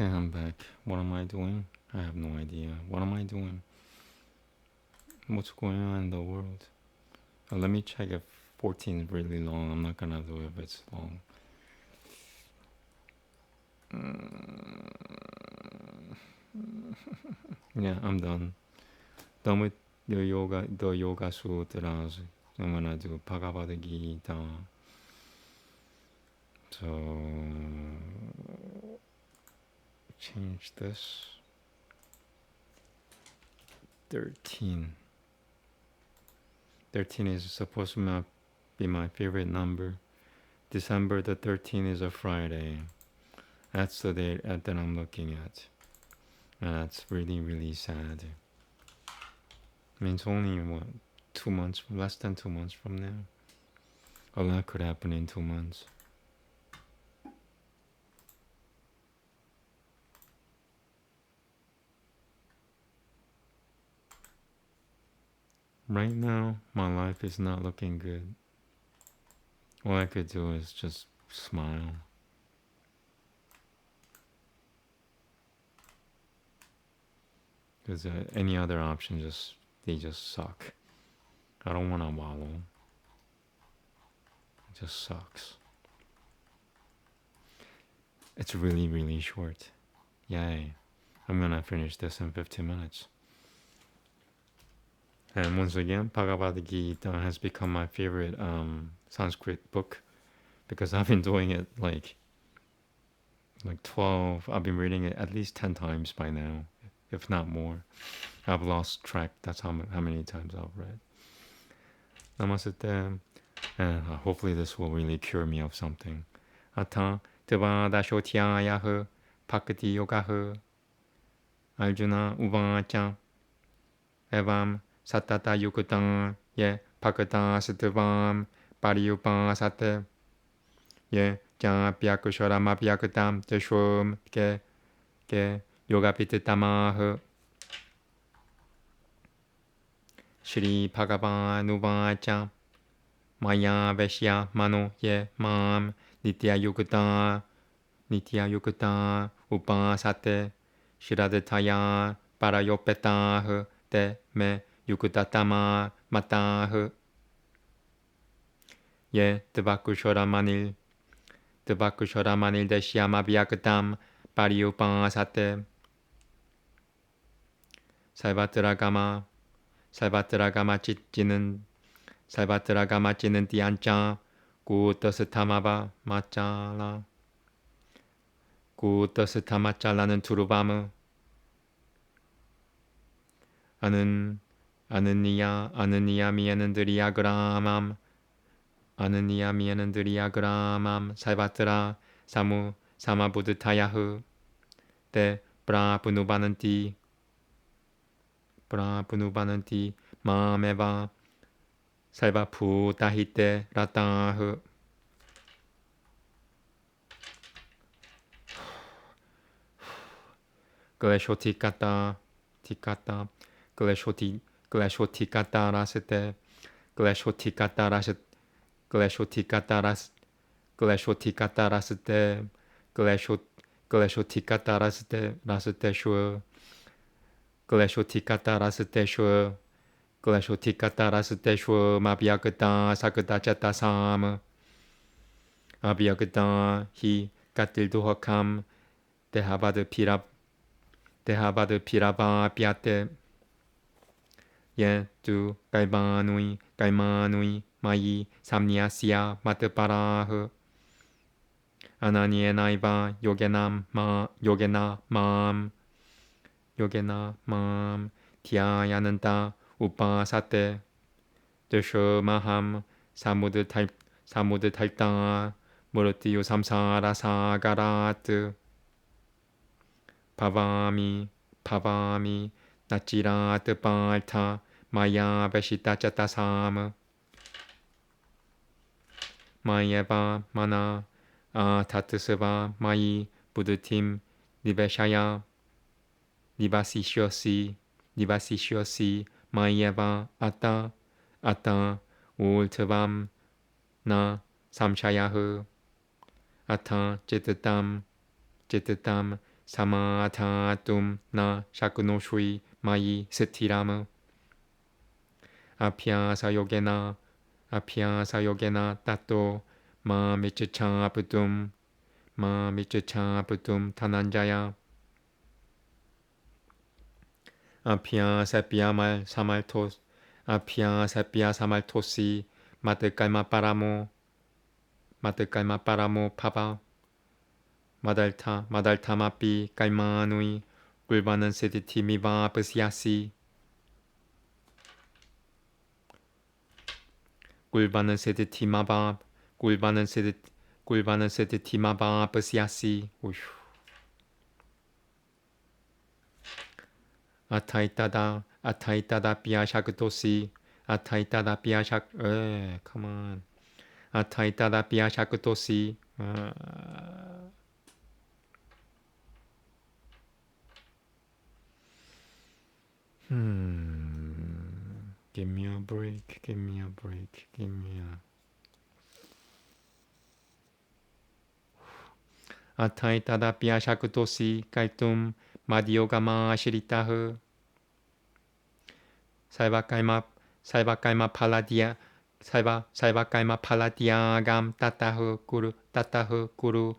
Okay, I'm back. What am I doing? I have no idea. What am I doing? What's going on in the world? Let me check if 14 is really long. I'm not gonna do it if it's long. Yeah, I'm done. Done with the yoga sutras. I'm gonna do Bhagavad Gita. So change this. 13. 13 is supposed to be my favorite number. December the 13th is a Friday. That's the date that I'm looking at. And that's really, really sad. I mean, it's only, 2 months, less than 2 months from now. A lot could happen in 2 months. Right now, my life is not looking good. All I could do is just smile. Because any other option, they just suck. I don't want to wallow. It just sucks. It's really, really short. Yay. I'm gonna finish this in 15 minutes. And once again, Bhagavad Gita has become my favorite Sanskrit book because I've been doing it like 12. I've been reading it at least 10 times by now, if not more. I've lost track. That's how many times I've read. Namaste. And hopefully this will really cure me of something. Ata devadashotyayaha bhakti yogaha Arjuna uvacha evam satata yukutam ye bhakta satavam pariyupasate ye japyakusharamapyakutam teshom ke yogapititamaha Shri Bhagavan uvacha Maya Veshya Mano Ye Mam Nitya Yukata Upasate Shiradataya Parayopetah Te Me Yukutatama Matah Ye Devakushora Manil Deshyama Vyakatam Pariyupasate Salvatragama Salvatragama Tiancha Kutasathamava Machala Kutasathamachala는 Turubama Ananiya Miyanandriyagramam Salvatra Samabudutayahu Te Prapunubananti Mameva Salvaputahite Ratahu Gleshotikata Gleshotikata Rasete Gleshotikata Rasete Gleshotikata Rasete Gleshotikata Rasete Shua Gleshotikata Rasete Shua Gleshotikata Rasete Shua Mabhyagata Sakata Chatasam Abhyagata Hi Katilduhakam Dehabad Piraba Piate Ye Tu Gaimanui Mai Samnyasya Mataparaha Ananyenaiva Yogena Mam Dhyayananta Upasate Desho Maham Samudtalta Murtiyo Samsara Sagarat Pavami Nachirat Palta Maya Veshita Chatasam Mayeva Mana Tatusava Mai Budutim Niveshaya Nivasishosi Mayeva Ata Ultavam Na Samshayahu Ata Jitatam Samadhatum na shakunoshri mayi sthirama Abhyasa yogena tato ma michchaputum tananjaya Abhyasapya samaltosi Madkalma paramo pava Madaltamapi kalmanui Gulvanan sediti miva pasyasi Gulvanan sediti mava pasyasi Ataitada piyashakutosi Ataitada piyashak come on Ataitada piyashakutosi Give me a break. Ataitada piyashakutosi Kaitum Madhyogama shiritahu Saivakaima paladiagam tatahu guru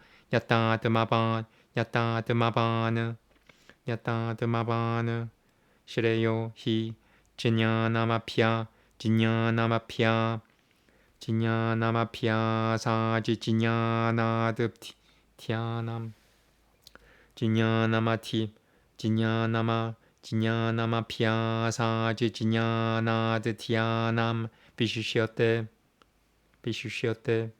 yatadamavan Shreyo hi jinyanamapya saji jinyanadhyatyanam jinyanamapya saji jinyanadhyatyanam vishishyate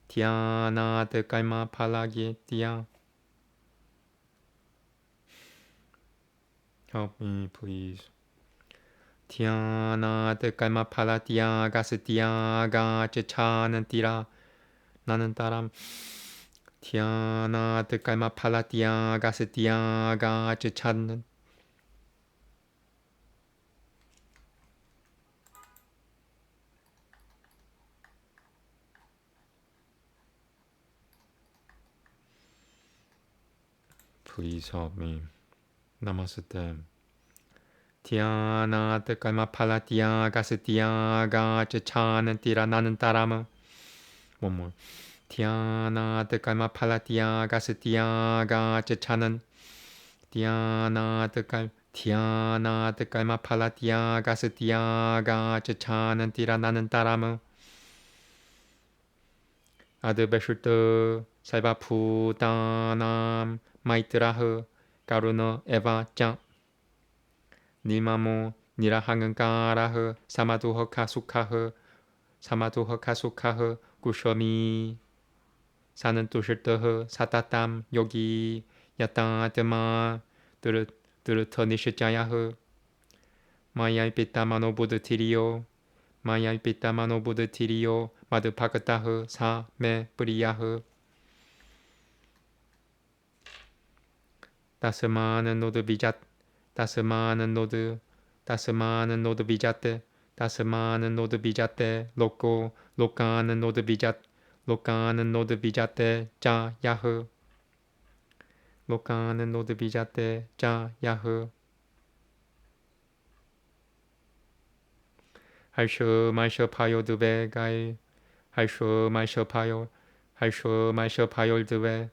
dhyanadhyakaima palagitya. Help me, please. Dhyanadhyakaima paladhyaga siddhyaga chachanantira nanantaram. Dhyanadhyakaima paladhyaga siddhyaga chachanantira. Please help me. Namaste. Dhyanadhyakaima paladhyaga siddhyaga chachanantira nanantaram. One more. Dhyanadhyakaima paladhyaga siddhyaga chachanantira. Dhyanadhyakaima paladhyaga siddhyaga chachanantira nanantaram. Adveshutta Saivaputanam Maitraha Karuna Eva Cha Nimamo Nirahangankaraha Samaduha Kasukhaha Kushami Sanantushitaha Satatam Yogi Yatatama Durutta Nishajayaha Mayalpitamano Buddha Tiriyo Madhupakataha Sa Me Puriyaha Dasamana Noda Vijate Lokana Noda Vijate Jayaha Haisho Maisho Payo Dube Gai Haisho Maisho Payo Dube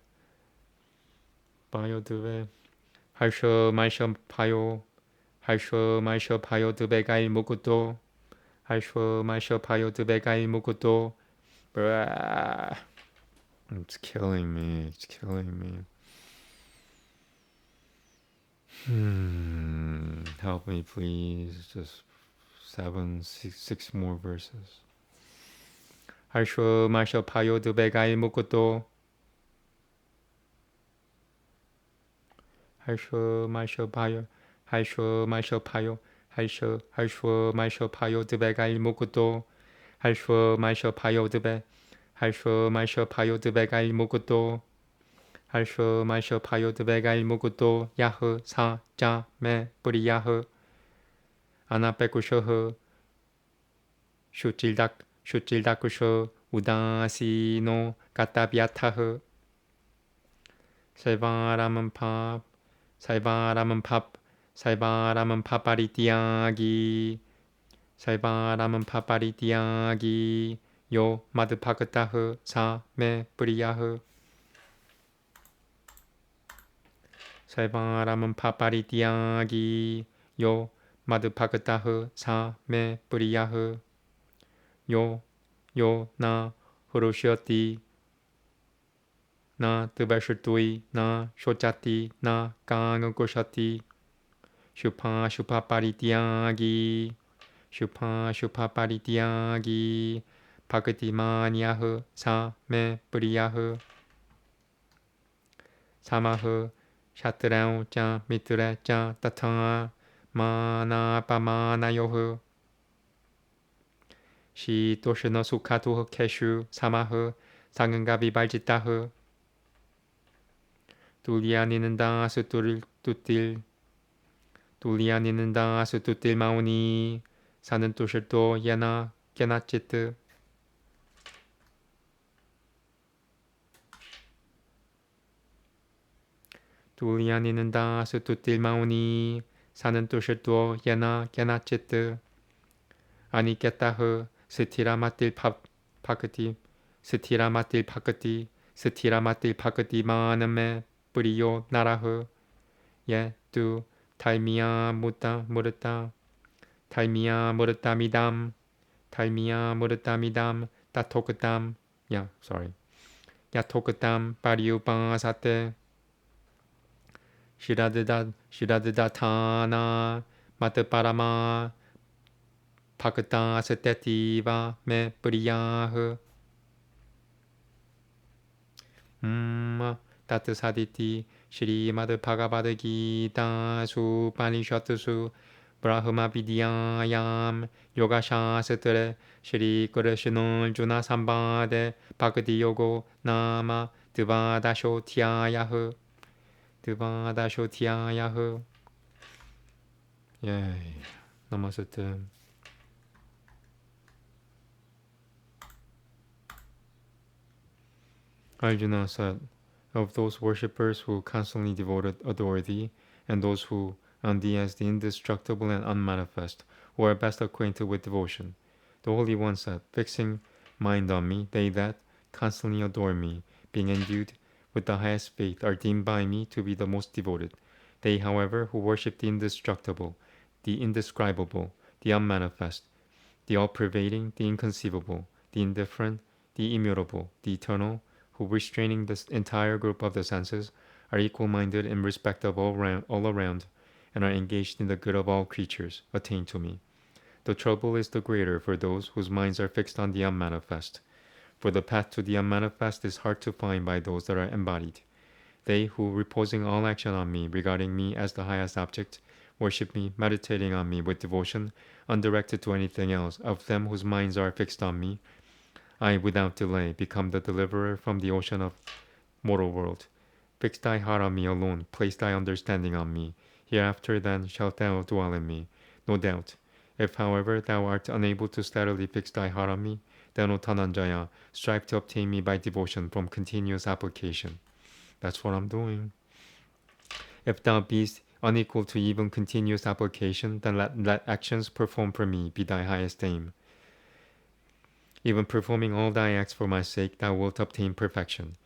Haisho Maisho Payo Dube Gai Mukuto Haisho Maisho Payo Dube Gai Mukuto. It's killing me. Help me, please. Just 6 more verses. Haisho Maisho Payo Dube Gai Mukuto Haisho Maisho Payo Dube Gai Mukuto Haisho Maisho Payo Dube Gai Mukuto Haisho Maisho Payo Dube Gai Mukuto Yaha Sa Ja Me Puriyaha Anapekushoha Shuchildakusho Udasino Katabyataha 살바람은 팝, 살바람은 팝, 살바람은 파파리띠아기, 살바람은 파파리띠아기, 요 마드파그타흐 사메 뿌리야흐. 살바람은 파파리띠아기, 요 마드파그타흐 사메 뿌리야흐. 요 나 후루시어띠 나 뜨바슈뚜이 나 쇼짜띠 나 강은꼬샤띠 슈파 슈파파리띠아기 슈파 슈파파리띠아기 바그티마니아흐 사메 뿌리야흐 사마흐 샤트라우 짜 미트레 짜 따탕아 마나빠마나요흐 시도시너 수카투흐 캐슈 사마흐 상은가비 발지따흐 뚜리아니는다 스뚜릴 뚜딜 뚜리아니는다 스뚜딜 마오니 사는 뚜실도 예나 깨나찌뜨 뚜리아니는다 스뚜딜 마오니 사는 뚜실도 예나 깨나찌뜨 아니겠다흐 스티라마틸 파크티 스티라마틸 파크티 스티라마틸 파크티 마는메 뿌리요 나라흐 예뚜 탈미야 무다 무르다 탈미야 무르다미담 탈미야 무르다미담 따토크담 야토크담 파리우방아사테 시라드다타나 마트파라마 파크타 스테티바 메 뿌리야흐 따트사디티 시리마드 파가바드기다 수파니셔트수 브라흐마비디야얌 요가샤스트레 시리그르시놀 주나삼바데 바그디요고 나마 드바다쇼티아야흐 드바다쇼티아야흐 예 나마스테 Arjuna said, of those worshippers who constantly adore thee, and those who, on thee as the indestructible and unmanifest, who are best acquainted with devotion, the Holy One said, fixing mind on me, they that constantly adore me, being endued with the highest faith, are deemed by me to be the most devoted. They, however, who worship the indestructible, the indescribable, the unmanifest, the all-pervading, the inconceivable, the indifferent, the immutable, the eternal, who, restraining this entire group of the senses, are equal-minded in respect of all around, and are engaged in the good of all creatures, attain to me. The trouble is the greater for those whose minds are fixed on the unmanifest, for the path to the unmanifest is hard to find by those that are embodied. They who, reposing all action on me, regarding me as the highest object, worship me, meditating on me with devotion, undirected to anything else, of them whose minds are fixed on me, I, without delay, become the deliverer from the ocean of mortal world. Fix thy heart on me alone, place thy understanding on me. Hereafter then shalt thou dwell in me, no doubt. If, however, thou art unable to steadily fix thy heart on me, then, O Dhananjaya, strive to obtain me by devotion from continuous application. That's what I'm doing. If thou beest unequal to even continuous application, then let actions performed for me be thy highest aim. Even performing all thy acts for my sake, thou wilt obtain perfection.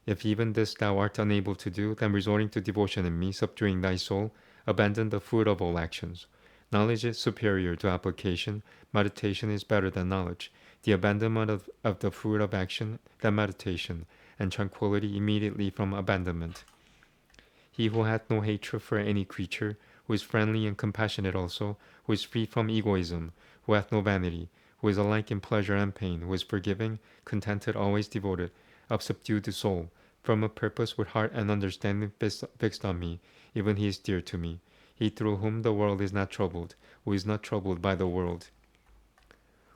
If even this thou art unable to do, then resorting to devotion in me, subduing thy soul, abandon the fruit of all actions. Knowledge is superior to application, meditation is better than knowledge, the abandonment of the fruit of action than meditation, and tranquility immediately from abandonment. He who hath no hatred for any creature, who is friendly and compassionate also, who is free from egoism, who hath no vanity, who is alike in pleasure and pain, who is forgiving, contented, always devoted, of subdued soul, from a purpose with heart and understanding fixed on me, even he is dear to me. He through whom the world is not troubled, who is not troubled by the world,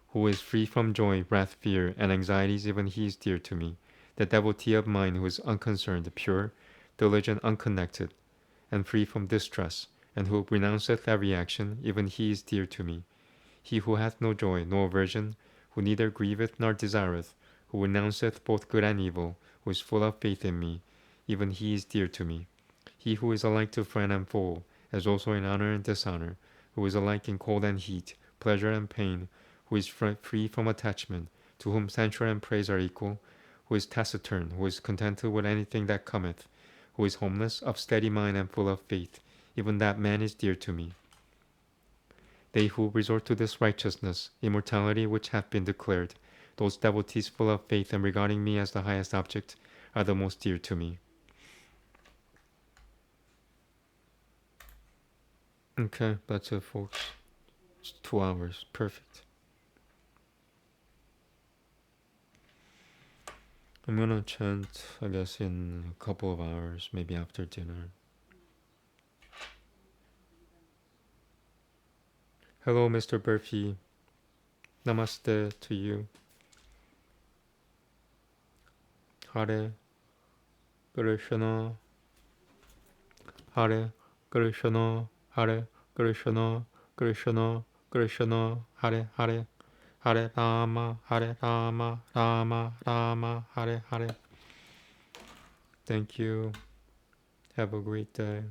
who is free from joy, wrath, fear, and anxieties, even he is dear to me. The devotee of mine who is unconcerned, pure, diligent, unconnected, and free from distress, and who renounceth every action, even he is dear to me. He who hath no joy, no aversion, who neither grieveth nor desireth, who renounceth both good and evil, who is full of faith in me, even he is dear to me. He who is alike to friend and foe, as also in honor and dishonor, who is alike in cold and heat, pleasure and pain, who is free from attachment, to whom censure and praise are equal, who is taciturn, who is contented with anything that cometh, who is homeless, of steady mind and full of faith, even that man is dear to me. They who resort to this righteousness, immortality which hath been declared, those devotees full of faith and regarding me as the highest object, are the most dear to me. Okay, that's it, folks. It's 2 hours. Perfect. I'm gonna chant, I guess, in a couple of hours, maybe after dinner. Hello, Mr. Burfi. Namaste to you. Hare Krishna. Hare Krishna. Hare Krishna. Krishna Krishna. Hare Hare. Hare Rama. Hare Rama. Rama Rama. Hare Hare. Thank you. Have a great day.